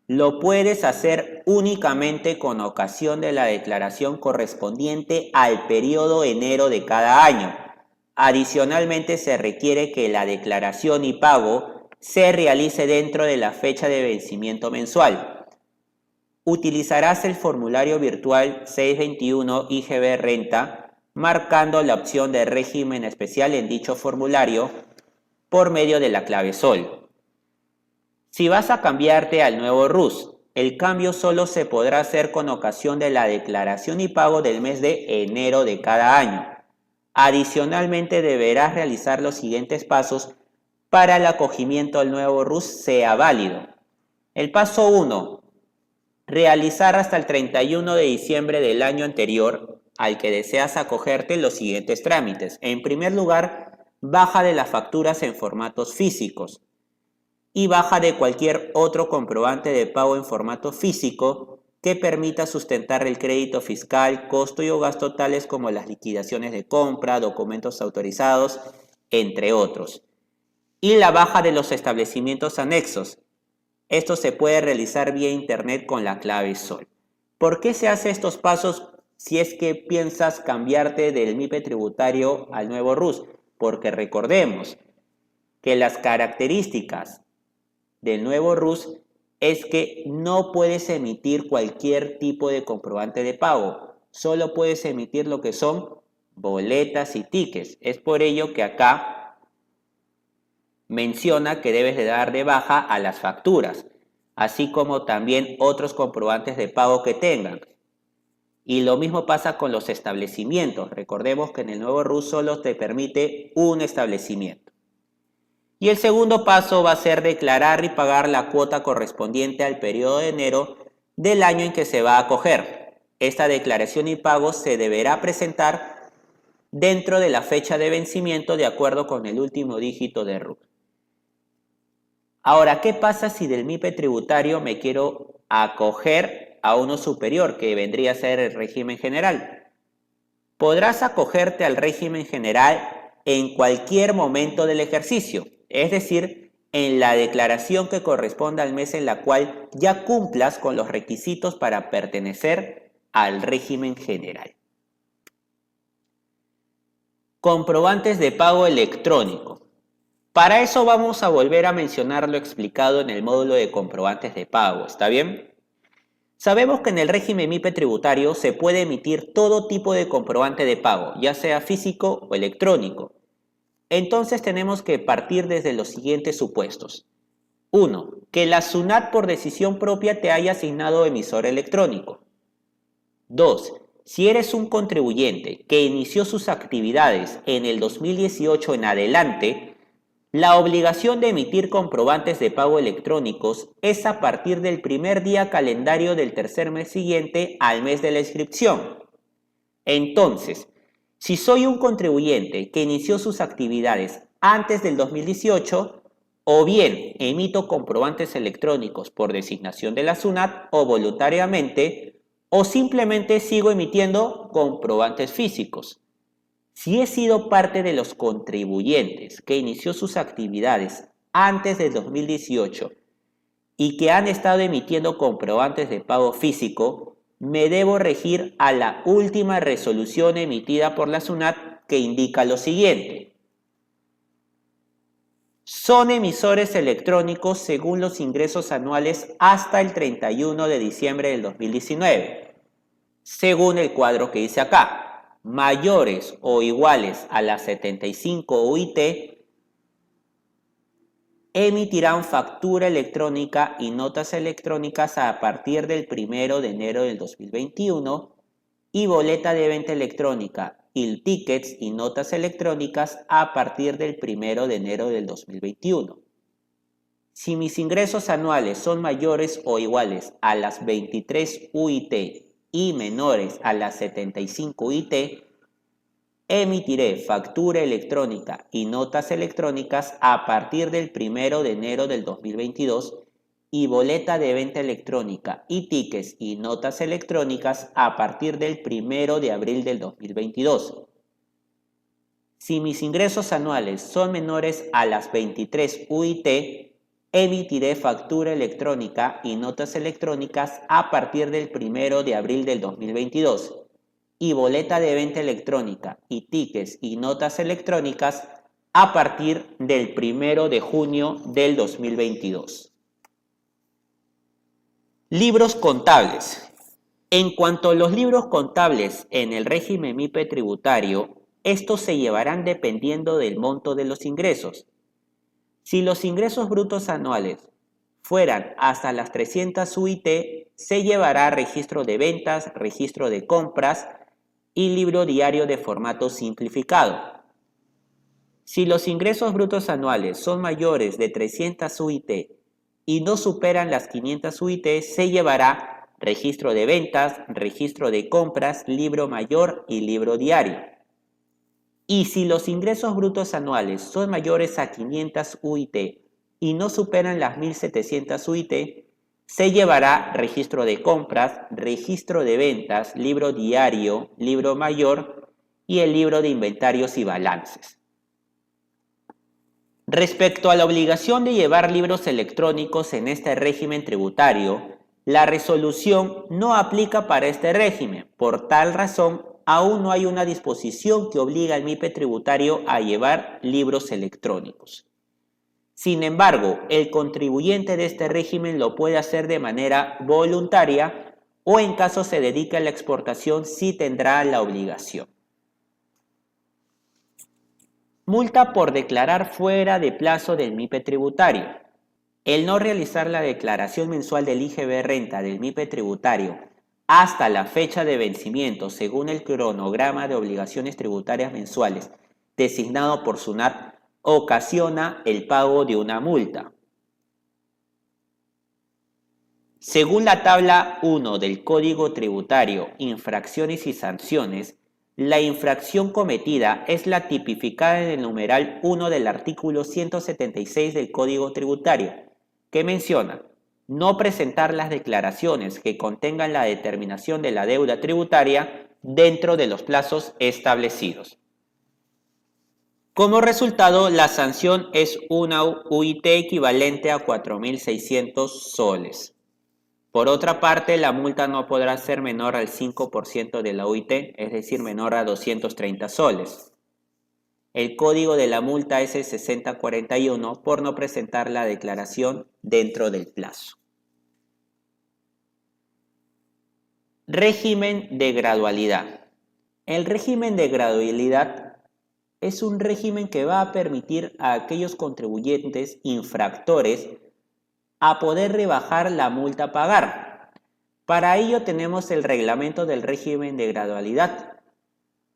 lo puedes hacer únicamente con ocasión de la declaración correspondiente al periodo enero de cada año. Adicionalmente, se requiere que la declaración y pago se realice dentro de la fecha de vencimiento mensual. Utilizarás el formulario virtual 621 IGB Renta, marcando la opción de régimen especial en dicho formulario por medio de la clave SOL. Si vas a cambiarte al nuevo RUS, el cambio solo se podrá hacer con ocasión de la declaración y pago del mes de enero de cada año. Adicionalmente, deberás realizar los siguientes pasos para el acogimiento al nuevo RUS sea válido. El paso 1. Realizar hasta el 31 de diciembre del año anterior al que deseas acogerte los siguientes trámites. En primer lugar, baja de las facturas en formatos físicos y baja de cualquier otro comprobante de pago en formato físico que permita sustentar el crédito fiscal, costo y o gasto tales como las liquidaciones de compra, documentos autorizados, entre otros. Y la baja de los establecimientos anexos. Esto se puede realizar vía internet con la clave SOL. ¿Por qué se hace estos pasos si es que piensas cambiarte del MIPE tributario al nuevo RUS? Porque recordemos que las características del nuevo RUS es que no puedes emitir cualquier tipo de comprobante de pago. Solo puedes emitir lo que son boletas y tickets. Es por ello que acá menciona que debes de dar de baja a las facturas, así como también otros comprobantes de pago que tengan. Y lo mismo pasa con los establecimientos. Recordemos que en el nuevo RUS solo te permite un establecimiento. Y el segundo paso va a ser declarar y pagar la cuota correspondiente al periodo de enero del año en que se va a acoger. Esta declaración y pago se deberá presentar dentro de la fecha de vencimiento de acuerdo con el último dígito de RUT. Ahora, ¿qué pasa si del MIPE tributario me quiero acoger a uno superior, que vendría a ser el régimen general? Podrás acogerte al régimen general en cualquier momento del ejercicio, es decir, en la declaración que corresponda al mes en la cual ya cumplas con los requisitos para pertenecer al régimen general. Comprobantes de pago electrónico. Para eso vamos a volver a mencionar lo explicado en el módulo de comprobantes de pago, ¿está bien? Sabemos que en el régimen MIPE tributario se puede emitir todo tipo de comprobante de pago, ya sea físico o electrónico. Entonces tenemos que partir desde los siguientes supuestos. 1. Que la SUNAT por decisión propia te haya asignado emisor electrónico. 2. Si eres un contribuyente que inició sus actividades en el 2018 en adelante, la obligación de emitir comprobantes de pago electrónicos es a partir del primer día calendario del tercer mes siguiente al mes de la inscripción. Entonces, si soy un contribuyente que inició sus actividades antes del 2018, o bien emito comprobantes electrónicos por designación de la SUNAT o voluntariamente, o simplemente sigo emitiendo comprobantes físicos. Si he sido parte de los contribuyentes que inició sus actividades antes del 2018 y que han estado emitiendo comprobantes de pago físico, me debo regir a la última resolución emitida por la SUNAT que indica lo siguiente. Son emisores electrónicos según los ingresos anuales hasta el 31 de diciembre del 2019, según el cuadro que dice acá. Mayores o iguales a las 75 UIT, emitirán factura electrónica y notas electrónicas a partir del 1 de enero del 2021 y boleta de venta electrónica y tickets y notas electrónicas a partir del 1 de enero del 2021. Si mis ingresos anuales son mayores o iguales a las 23 UIT y menores a las 75 UIT, emitiré factura electrónica y notas electrónicas a partir del 1 de enero del 2022 y boleta de venta electrónica y tickets y notas electrónicas a partir del 1 de abril del 2022. Si mis ingresos anuales son menores a las 23 UIT, emitiré factura electrónica y notas electrónicas a partir del 1 de abril del 2022 y boleta de venta electrónica y tickets y notas electrónicas a partir del 1 de junio del 2022. Libros contables. En cuanto a los libros contables en el régimen MIPE tributario, estos se llevarán dependiendo del monto de los ingresos. Si los ingresos brutos anuales fueran hasta las 300 UIT, se llevará registro de ventas, registro de compras y libro diario de formato simplificado. Si los ingresos brutos anuales son mayores de 300 UIT y no superan las 500 UIT, se llevará registro de ventas, registro de compras, libro mayor y libro diario. Y si los ingresos brutos anuales son mayores a 500 UIT y no superan las 1700 UIT, se llevará registro de compras, registro de ventas, libro diario, libro mayor y el libro de inventarios y balances. Respecto a la obligación de llevar libros electrónicos en este régimen tributario, la resolución no aplica para este régimen. Por tal razón, aún no hay una disposición que obliga al MIPE tributario a llevar libros electrónicos. Sin embargo, el contribuyente de este régimen lo puede hacer de manera voluntaria o en caso se dedique a la exportación sí tendrá la obligación. Multa por declarar fuera de plazo del MIPE tributario. El no realizar la declaración mensual del IGB renta del MIPE tributario hasta la fecha de vencimiento según el cronograma de obligaciones tributarias mensuales designado por SUNAT ocasiona el pago de una multa. Según la tabla 1 del Código Tributario, infracciones y sanciones, la infracción cometida es la tipificada en el numeral 1 del artículo 176 del Código Tributario, que menciona no presentar las declaraciones que contengan la determinación de la deuda tributaria dentro de los plazos establecidos. Como resultado, la sanción es una UIT equivalente a 4.600 soles. Por otra parte, la multa no podrá ser menor al 5% de la UIT, es decir, menor a 230 soles. El código de la multa es el 6041 por no presentar la declaración dentro del plazo. Régimen de gradualidad. El régimen de gradualidad es un régimen que va a permitir a aquellos contribuyentes infractores a poder rebajar la multa a pagar. Para ello tenemos el reglamento del régimen de gradualidad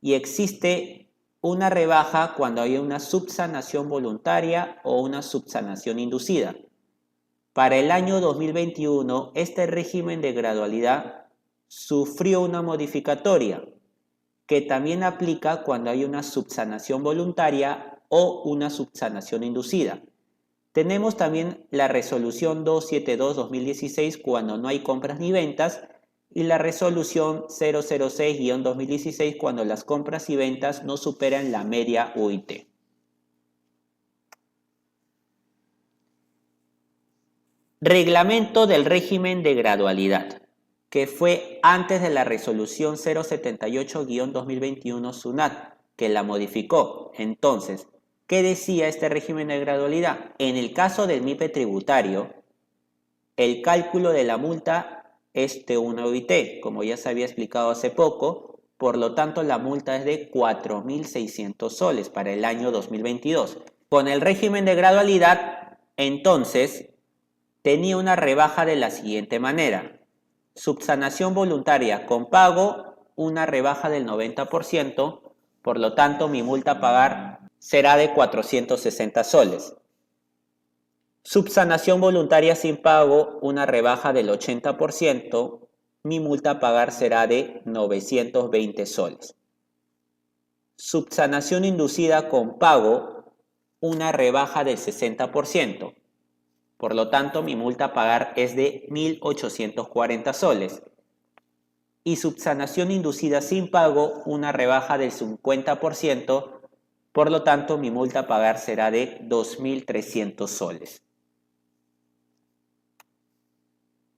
y existe una rebaja cuando hay una subsanación voluntaria o una subsanación inducida. Para el año 2021, este régimen de gradualidad sufrió una modificatoria que también aplica cuando hay una subsanación voluntaria o una subsanación inducida. Tenemos también la resolución 272-2016 cuando no hay compras ni ventas y la resolución 006-2016 cuando las compras y ventas no superan la media UIT. Reglamento del régimen de gradualidad, que fue antes de la resolución 078-2021 SUNAT, que la modificó. Entonces, ¿qué decía este régimen de gradualidad? En el caso del MIPE tributario, el cálculo de la multa es de una UIT, como ya se había explicado hace poco, por lo tanto la multa es de 4.600 soles para el año 2022. Con el régimen de gradualidad, entonces, tenía una rebaja de la siguiente manera. Subsanación voluntaria con pago, una rebaja del 90%, por lo tanto mi multa a pagar será de 460 soles. Subsanación voluntaria sin pago, una rebaja del 80%, mi multa a pagar será de 920 soles. Subsanación inducida con pago, una rebaja del 60%. Por lo tanto, mi multa a pagar es de 1.840 soles. Y subsanación inducida sin pago, una rebaja del 50%, Por lo tanto, mi multa a pagar será de 2.300 soles.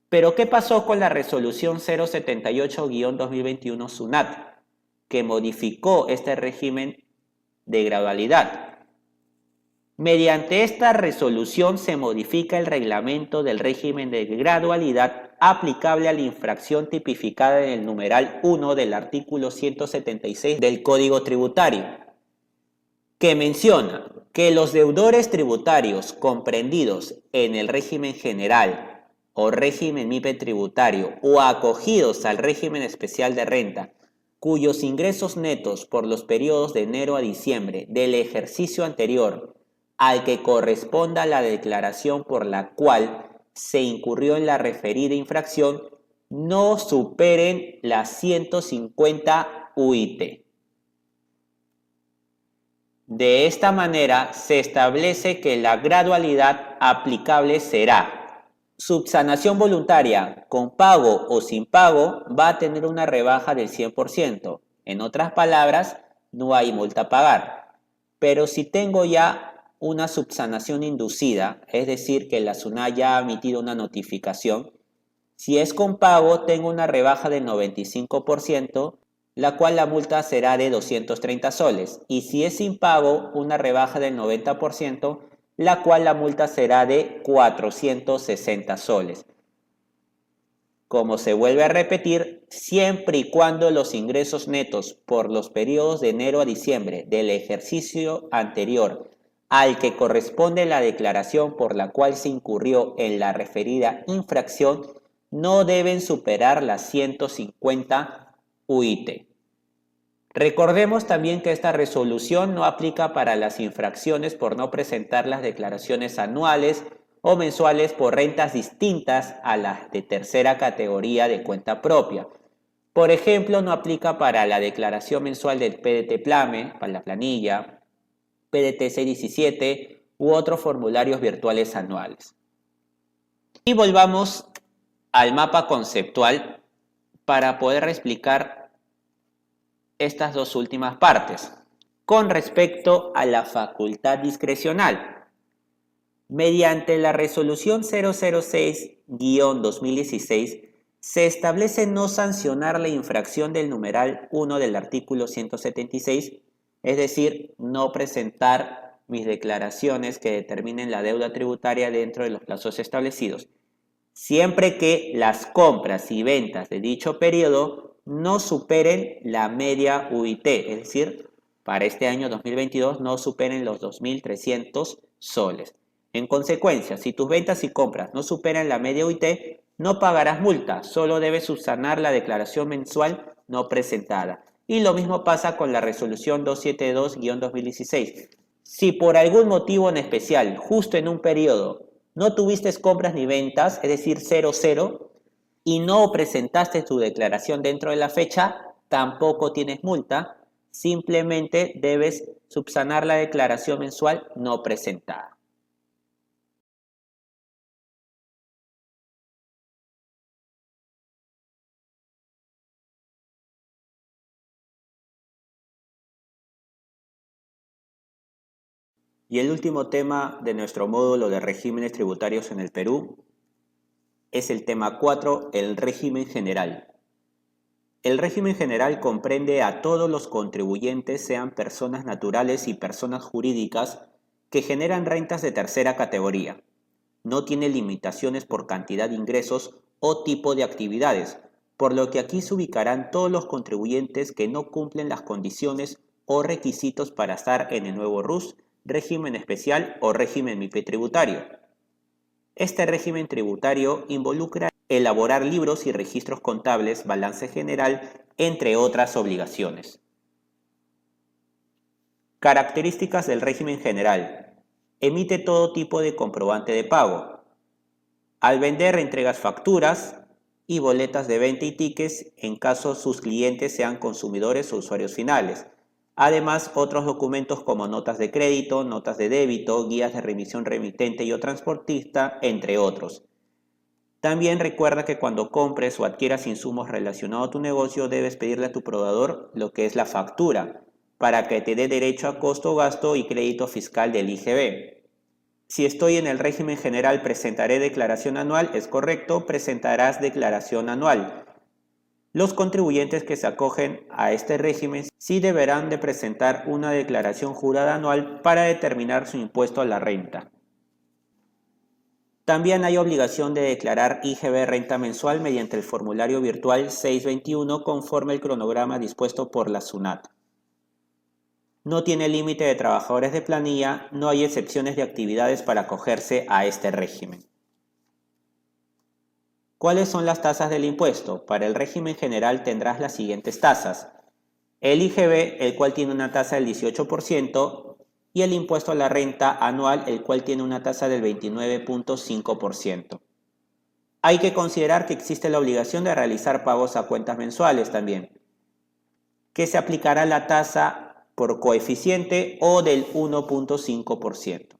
Pero, ¿qué pasó con la resolución 078-2021 SUNAT, que modificó este régimen de gradualidad? Mediante esta resolución se modifica el reglamento del régimen de gradualidad aplicable a la infracción tipificada en el numeral 1 del artículo 176 del Código Tributario, que menciona que los deudores tributarios comprendidos en el régimen general o régimen MIPE tributario o acogidos al régimen especial de renta, cuyos ingresos netos por los periodos de enero a diciembre del ejercicio anterior al que corresponda la declaración por la cual se incurrió en la referida infracción no superen las 150 UIT. De esta manera se establece que la gradualidad aplicable será: subsanación voluntaria con pago o sin pago va a tener una rebaja del 100%. En otras palabras, no hay multa a pagar. Pero si tengo ya una subsanación inducida, es decir, que la SUNAT ya ha emitido una notificación, si es con pago tengo una rebaja del 95%, la cual la multa será de 230 soles, y si es sin pago, una rebaja del 90%, la cual la multa será de 460 soles. Como se vuelve a repetir, siempre y cuando los ingresos netos por los periodos de enero a diciembre del ejercicio anterior al que corresponde la declaración por la cual se incurrió en la referida infracción no deben superar las 150 UIT. Recordemos también que esta resolución no aplica para las infracciones por no presentar las declaraciones anuales o mensuales por rentas distintas a las de tercera categoría de cuenta propia. Por ejemplo, no aplica para la declaración mensual del PDT Plame, para la planilla, PDT 617 u otros formularios virtuales anuales. Y volvamos al mapa conceptual para poder explicar estas dos últimas partes. Con respecto a la facultad discrecional, mediante la resolución 006-2016 se establece no sancionar la infracción del numeral 1 del artículo 176, es decir, no presentar mis declaraciones que determinen la deuda tributaria dentro de los plazos establecidos, siempre que las compras y ventas de dicho periodo no superen la media UIT, es decir, para este año 2022 no superen los 2.300 soles. En consecuencia, si tus ventas y compras no superan la media UIT, no pagarás multa, solo debes subsanar la declaración mensual no presentada. Y lo mismo pasa con la resolución 272-2016. Si por algún motivo en especial, justo en un periodo, no tuviste compras ni ventas, es decir, 0, y no presentaste tu declaración dentro de la fecha, tampoco tienes multa, simplemente debes subsanar la declaración mensual no presentada. Y el último tema de nuestro módulo de regímenes tributarios en el Perú es el tema 4, el régimen general. El régimen general comprende a todos los contribuyentes, sean personas naturales y personas jurídicas, que generan rentas de tercera categoría. No tiene limitaciones por cantidad de ingresos o tipo de actividades, por lo que aquí se ubicarán todos los contribuyentes que no cumplen las condiciones o requisitos para estar en el nuevo RUS, régimen especial o régimen MIPE tributario. Este régimen tributario involucra elaborar libros y registros contables, balance general, entre otras obligaciones. Características del régimen general. Emite todo tipo de comprobante de pago. Al vender entregas facturas y boletas de venta y tickets en caso sus clientes sean consumidores o usuarios finales. Además, otros documentos como notas de crédito, notas de débito, guías de remisión remitente y o transportista, entre otros. También recuerda que cuando compres o adquieras insumos relacionados a tu negocio debes pedirle a tu proveedor lo que es la factura, para que te dé derecho a costo, gasto y crédito fiscal del IGB. Si estoy en el régimen general, presentaré declaración anual, es correcto, presentarás declaración anual. Los contribuyentes que se acogen a este régimen sí deberán de presentar una declaración jurada anual para determinar su impuesto a la renta. También hay obligación de declarar IGB renta mensual mediante el formulario virtual 621 conforme el cronograma dispuesto por la SUNAT. No tiene límite de trabajadores de planilla, no hay excepciones de actividades para acogerse a este régimen. ¿Cuáles son las tasas del impuesto? Para el régimen general tendrás las siguientes tasas. El IGB, el cual tiene una tasa del 18%, y el impuesto a la renta anual, el cual tiene una tasa del 29.5%. Hay que considerar que existe la obligación de realizar pagos a cuentas mensuales también, que se aplicará la tasa por coeficiente o del 1.5%.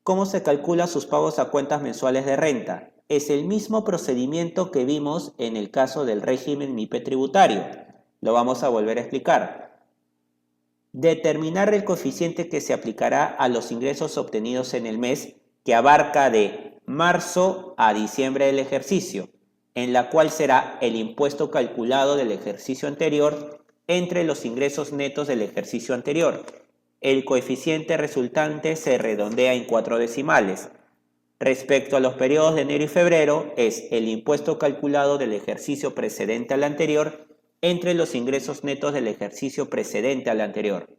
¿Cómo se calcula sus pagos a cuentas mensuales de renta? Es el mismo procedimiento que vimos en el caso del régimen MIPE tributario. Lo vamos a volver a explicar. Determinar el coeficiente que se aplicará a los ingresos obtenidos en el mes, que abarca de marzo a diciembre del ejercicio, en la cual será el impuesto calculado del ejercicio anterior entre los ingresos netos del ejercicio anterior. El coeficiente resultante se redondea en 4 decimales. Respecto a los periodos de enero y febrero, es el impuesto calculado del ejercicio precedente al anterior entre los ingresos netos del ejercicio precedente al anterior.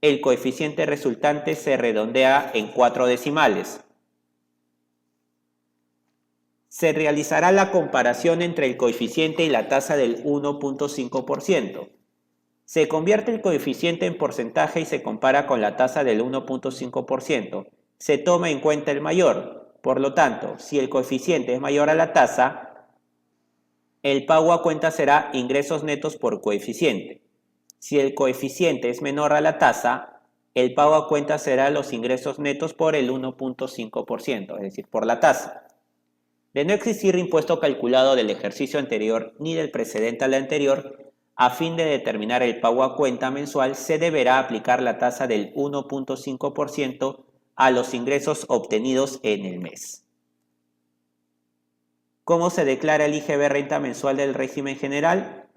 El coeficiente resultante se redondea en 4 decimales. Se realizará la comparación entre el coeficiente y la tasa del 1.5%. Se convierte el coeficiente en porcentaje y se compara con la tasa del 1.5%. Se toma en cuenta el mayor. Por lo tanto, si el coeficiente es mayor a la tasa, el pago a cuenta será ingresos netos por coeficiente. Si el coeficiente es menor a la tasa, el pago a cuenta será los ingresos netos por el 1.5%, es decir, por la tasa. De no existir impuesto calculado del ejercicio anterior ni del precedente al anterior, a fin de determinar el pago a cuenta mensual, se deberá aplicar la tasa del 1.5% a los ingresos obtenidos en el mes. ¿Cómo se declara el IGB renta mensual del régimen general?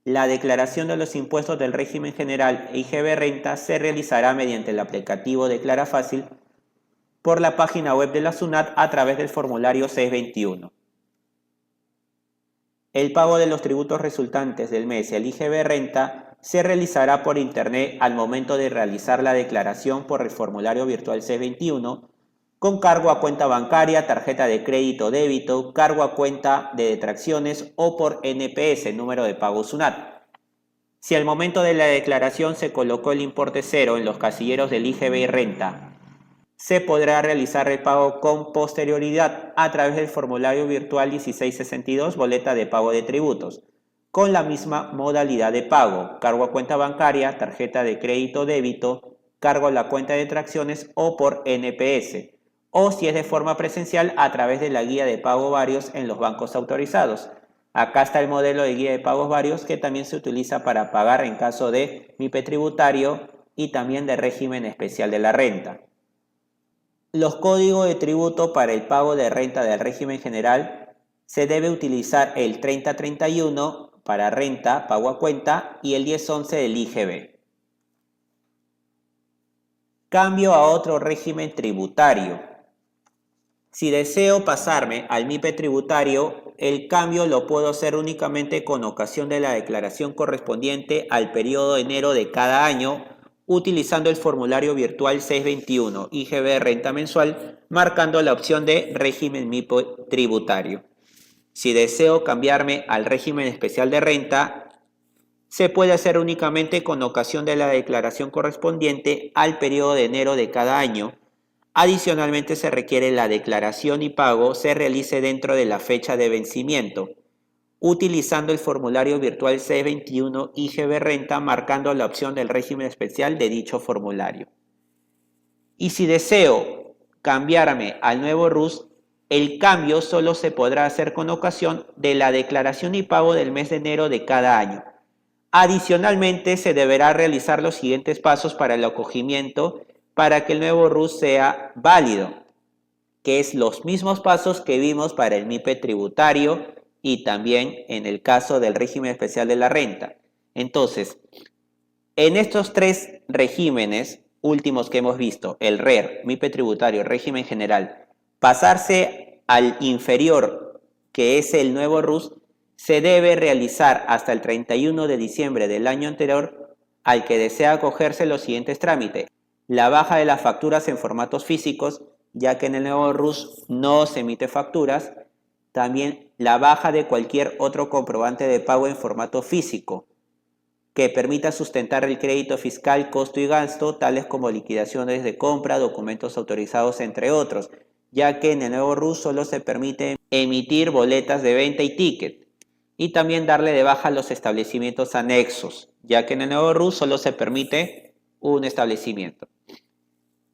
La declaración de los impuestos del régimen general e IGB renta se realizará mediante el aplicativo Declara Fácil por la página web de la SUNAT a través del formulario 621. El pago de los tributos resultantes del mes y el IGB renta se realizará por internet al momento de realizar la declaración por el formulario virtual 621 con cargo a cuenta bancaria, tarjeta de crédito o débito, cargo a cuenta de detracciones o por NPS, número de pago SUNAT. Si al momento de la declaración se colocó el importe cero en los casilleros del IGB y renta, se podrá realizar el pago con posterioridad a través del formulario virtual 1662, boleta de pago de tributos, con la misma modalidad de pago, cargo a cuenta bancaria, tarjeta de crédito o débito, cargo a la cuenta de detracciones o por NPS, o si es de forma presencial a través de la guía de pago varios en los bancos autorizados. Acá está el modelo de guía de pagos varios que también se utiliza para pagar en caso de MIPE tributario y también de régimen especial de la renta. Los códigos de tributo para el pago de renta del régimen general se debe utilizar el 3031 para renta, pago a cuenta y el 1011 del IGB. Cambio a otro régimen tributario. Si deseo pasarme al MIPE tributario, el cambio lo puedo hacer únicamente con ocasión de la declaración correspondiente al periodo de enero de cada año, utilizando el formulario virtual 621 IGB renta mensual, marcando la opción de régimen MIPE tributario. Si deseo cambiarme al régimen especial de renta, se puede hacer únicamente con ocasión de la declaración correspondiente al periodo de enero de cada año. Adicionalmente se requiere la declaración y pago se realice dentro de la fecha de vencimiento, utilizando el formulario virtual 621 IGB renta marcando la opción del régimen especial de dicho formulario. Y si deseo cambiarme al nuevo RUS, el cambio solo se podrá hacer con ocasión de la declaración y pago del mes de enero de cada año. Adicionalmente, se deberá realizar los siguientes pasos para el acogimiento para que el nuevo RUS sea válido, que es los mismos pasos que vimos para el MIPE tributario y también en el caso del régimen especial de la renta. Entonces, en estos tres regímenes últimos que hemos visto, el RER, MIPE tributario, régimen general, pasarse al inferior, que es el nuevo RUS, se debe realizar hasta el 31 de diciembre del año anterior al que desea acogerse los siguientes trámites. La baja de las facturas en formatos físicos, ya que en el nuevo RUS no se emite facturas. También la baja de cualquier otro comprobante de pago en formato físico que permita sustentar el crédito fiscal, costo y gasto, tales como liquidaciones de compra, documentos autorizados, entre otros, ya que en el nuevo RUS solo se permite emitir boletas de venta y ticket. Y también darle de baja a los establecimientos anexos, ya que en el nuevo RUS solo se permite un establecimiento.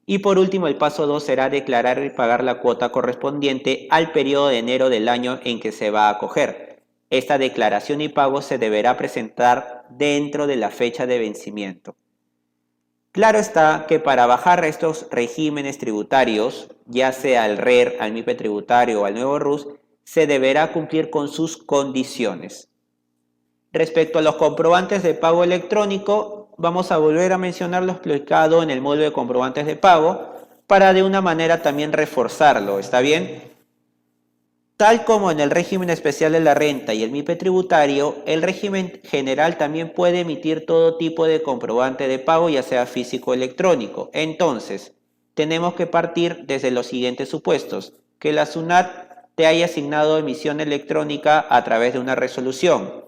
Y por último, el paso 2 será declarar y pagar la cuota correspondiente al periodo de enero del año en que se va a acoger. Esta declaración y pago se deberá presentar dentro de la fecha de vencimiento. Claro está que para bajar estos regímenes tributarios, ya sea al RER, al MIPE tributario o al nuevo RUS, se deberá cumplir con sus condiciones. Respecto a los comprobantes de pago electrónico, vamos a volver a mencionar lo explicado en el módulo de comprobantes de pago para de una manera también reforzarlo, ¿está bien? Tal como en el régimen especial de la renta y el MIPE tributario, el régimen general también puede emitir todo tipo de comprobante de pago, ya sea físico o electrónico. Entonces, tenemos que partir desde los siguientes supuestos: que la SUNAT te haya asignado emisión electrónica a través de una resolución.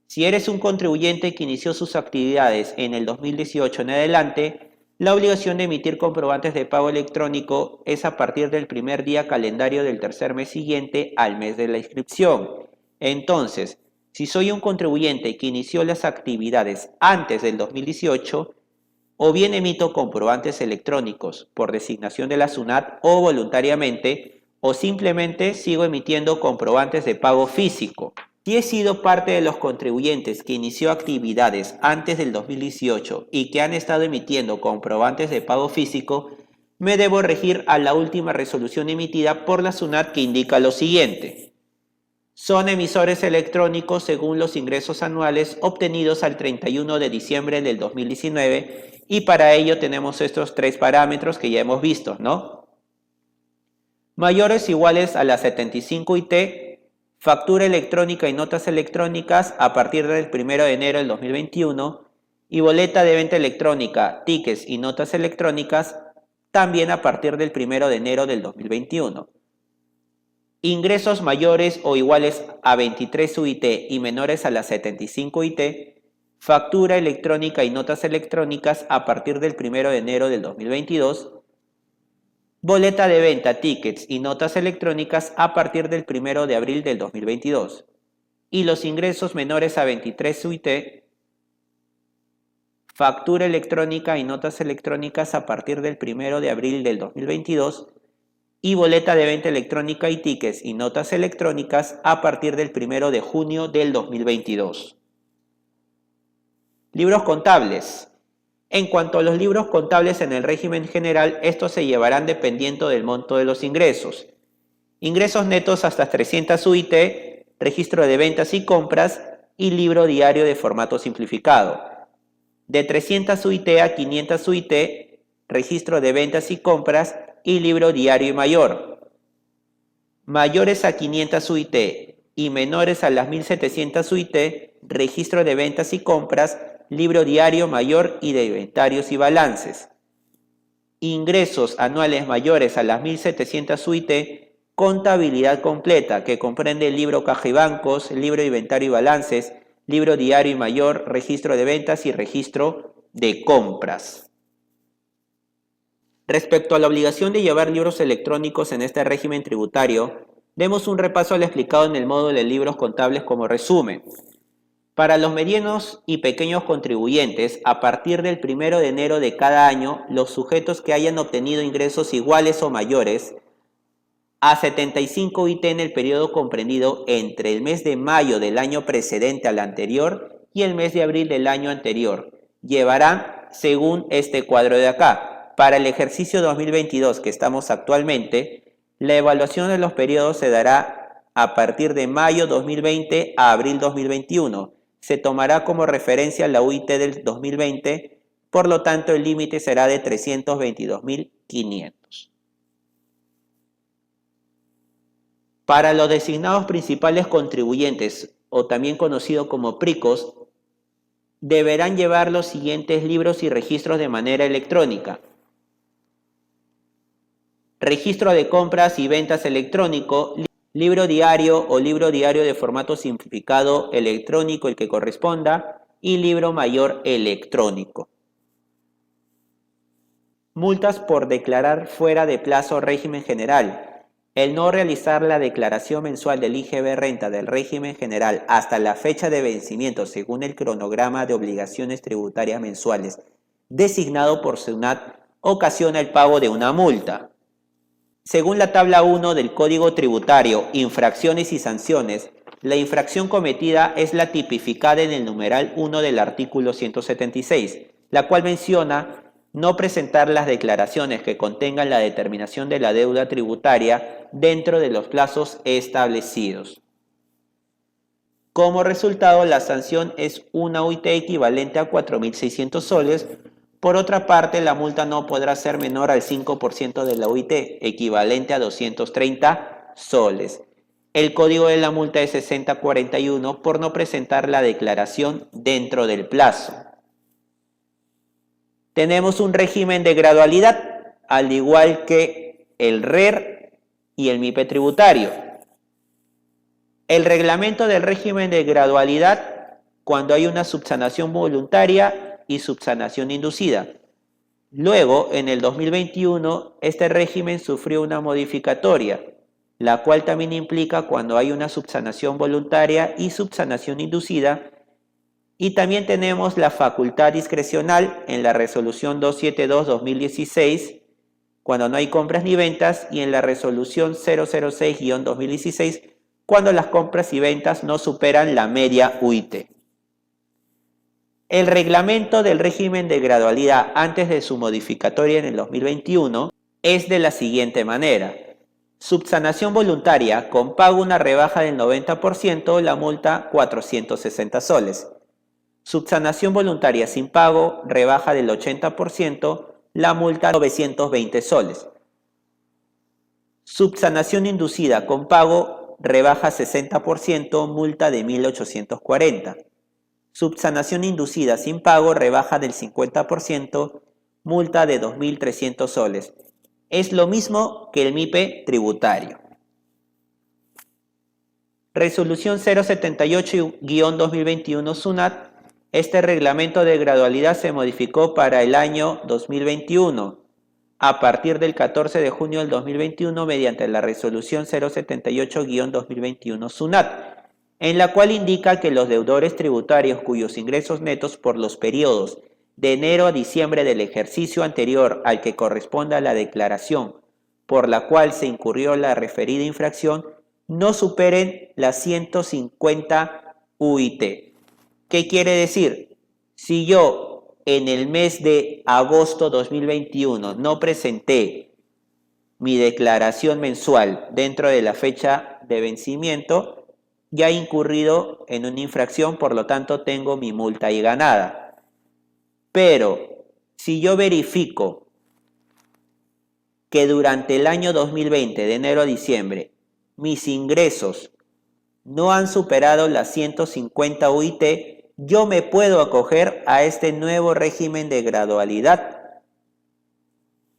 Si eres un contribuyente que inició sus actividades en el 2018 en adelante, la obligación de emitir comprobantes de pago electrónico es a partir del primer día calendario del tercer mes siguiente al mes de la inscripción. Entonces, si soy un contribuyente que inició las actividades antes del 2018, o bien emito comprobantes electrónicos por designación de la SUNAT o voluntariamente, o simplemente sigo emitiendo comprobantes de pago físico. Si he sido parte de los contribuyentes que inició actividades antes del 2018 y que han estado emitiendo comprobantes de pago físico, me debo regir a la última resolución emitida por la SUNAT, que indica lo siguiente: son emisores electrónicos según los ingresos anuales obtenidos al 31 de diciembre del 2019, y para ello tenemos estos tres parámetros que ya hemos visto, ¿no? Mayores o iguales a las 75 IT, factura electrónica y notas electrónicas a partir del 1 de enero del 2021 y boleta de venta electrónica, tickets y notas electrónicas también a partir del 1 de enero del 2021. Ingresos mayores o iguales a 23 UIT y menores a las 75 UIT, factura electrónica y notas electrónicas a partir del 1 de enero del 2022, boleta de venta, tickets y notas electrónicas a partir del 1 de abril del 2022. Y los ingresos menores a 23 UIT, factura electrónica y notas electrónicas a partir del 1 de abril del 2022 y boleta de venta electrónica y tickets y notas electrónicas a partir del 1 de junio del 2022. Libros contables. En cuanto a los libros contables en el régimen general, estos se llevarán dependiendo del monto de los ingresos. Ingresos netos hasta 300 UIT, registro de ventas y compras y libro diario de formato simplificado. De 300 UIT a 500 UIT, registro de ventas y compras y libro diario y mayor. Mayores a 500 UIT y menores a las 1700 UIT, registro de ventas y compras, libro diario mayor y de inventarios y balances. Ingresos anuales mayores a las 1700 UIT, contabilidad completa, que comprende el libro caja y bancos, libro de inventario y balances, libro diario y mayor, registro de ventas y registro de compras. Respecto a la obligación de llevar libros electrónicos en este régimen tributario, demos un repaso al explicado en el módulo de libros contables como resumen. Para los medianos y pequeños contribuyentes, a partir del 1 de enero de cada año, los sujetos que hayan obtenido ingresos iguales o mayores a 75 UIT en el periodo comprendido entre el mes de mayo del año precedente al anterior y el mes de abril del año anterior. Llevarán, según este cuadro de acá, para el ejercicio 2022 que estamos actualmente, la evaluación de los periodos se dará a partir de mayo 2020 a abril 2021. Se tomará como referencia la UIT del 2020, por lo tanto el límite será de 322.500. Para los designados principales contribuyentes, o también conocido como PRICOS, deberán llevar los siguientes libros y registros de manera electrónica. Registro de compras y ventas electrónico, libro diario o libro diario de formato simplificado electrónico, el que corresponda, y libro mayor electrónico. Multas por declarar fuera de plazo régimen general. El no realizar la declaración mensual del IGB renta del régimen general hasta la fecha de vencimiento según el cronograma de obligaciones tributarias mensuales designado por SUNAT ocasiona el pago de una multa. Según la tabla 1 del Código Tributario, infracciones y sanciones, la infracción cometida es la tipificada en el numeral 1 del artículo 176, la cual menciona no presentar las declaraciones que contengan la determinación de la deuda tributaria dentro de los plazos establecidos. Como resultado, la sanción es una UIT equivalente a 4.600 soles. Por otra parte, la multa no podrá ser menor al 5% de la UIT, equivalente a 230 soles. El código de la multa es 6041 por no presentar la declaración dentro del plazo. Tenemos un régimen de gradualidad, al igual que el RER y el MIPE tributario. El reglamento del régimen de gradualidad cuando hay una subsanación voluntaria y subsanación inducida. Luego, en el 2021, este régimen sufrió una modificatoria, la cual también implica cuando hay una subsanación voluntaria y subsanación inducida. Y también tenemos la facultad discrecional en la resolución 272-2016, cuando no hay compras ni ventas, y en la resolución 006-2016, cuando las compras y ventas no superan la media UIT. El reglamento del régimen de gradualidad antes de su modificatoria en el 2021 es de la siguiente manera. Subsanación voluntaria con pago una rebaja del 90%, la multa 460 soles. Subsanación voluntaria sin pago, rebaja del 80%, la multa 920 soles. Subsanación inducida con pago, rebaja 60%, multa de 1.840. Subsanación inducida sin pago, rebaja del 50%, multa de 2.300 soles. Es lo mismo que el MIPE tributario. Resolución 078-2021 SUNAT. Este reglamento de gradualidad se modificó para el año 2021, a partir del 14 de junio del 2021 mediante la resolución 078-2021 SUNAT, en la cual indica que los deudores tributarios cuyos ingresos netos por los periodos de enero a diciembre del ejercicio anterior al que corresponda la declaración por la cual se incurrió la referida infracción no superen las 150 UIT. ¿Qué quiere decir? Si yo en el mes de agosto 2021 no presenté mi declaración mensual dentro de la fecha de vencimiento, ya he incurrido en una infracción, por lo tanto tengo mi multa ahí ganada. Pero si yo verifico que durante el año 2020, de enero a diciembre, mis ingresos no han superado las 150 UIT, yo me puedo acoger a este nuevo régimen de gradualidad,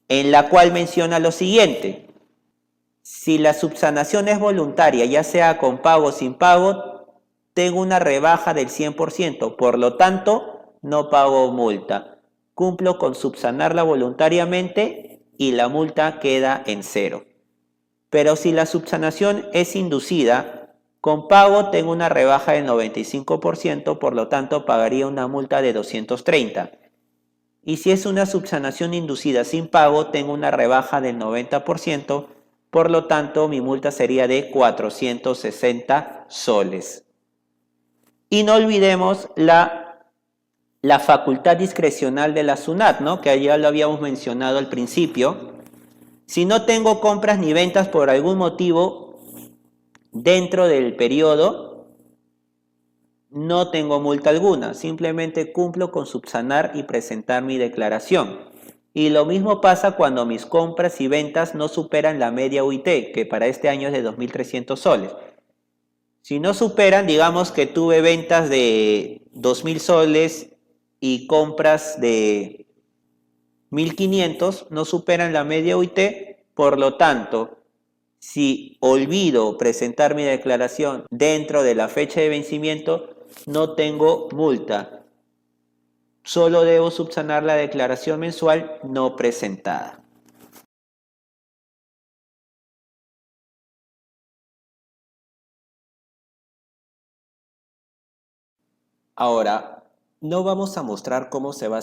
en la cual menciona lo siguiente. Si la subsanación es voluntaria, ya sea con pago o sin pago, tengo una rebaja del 100%, por lo tanto, no pago multa. Cumplo con subsanarla voluntariamente y la multa queda en cero. Pero si la subsanación es inducida, con pago tengo una rebaja del 95%, por lo tanto pagaría una multa de 230. Y si es una subsanación inducida sin pago, tengo una rebaja del 90%, por lo tanto mi multa sería de 460 soles. Y no olvidemos la facultad discrecional de la SUNAT, ¿no? Que ya lo habíamos mencionado al principio. Si no tengo compras ni ventas por algún motivo dentro del periodo, no tengo multa alguna, simplemente cumplo con subsanar y presentar mi declaración. Y lo mismo pasa cuando mis compras y ventas no superan la media UIT, que para este año es de 2.300 soles. Si no superan, digamos que tuve ventas de 2.000 soles y compras de 1.500, no superan la media UIT, por lo tanto, si olvido presentar mi declaración dentro de la fecha de vencimiento, no tengo multa. Solo debo subsanar la declaración mensual no presentada. Ahora, no vamos a mostrar cómo se va a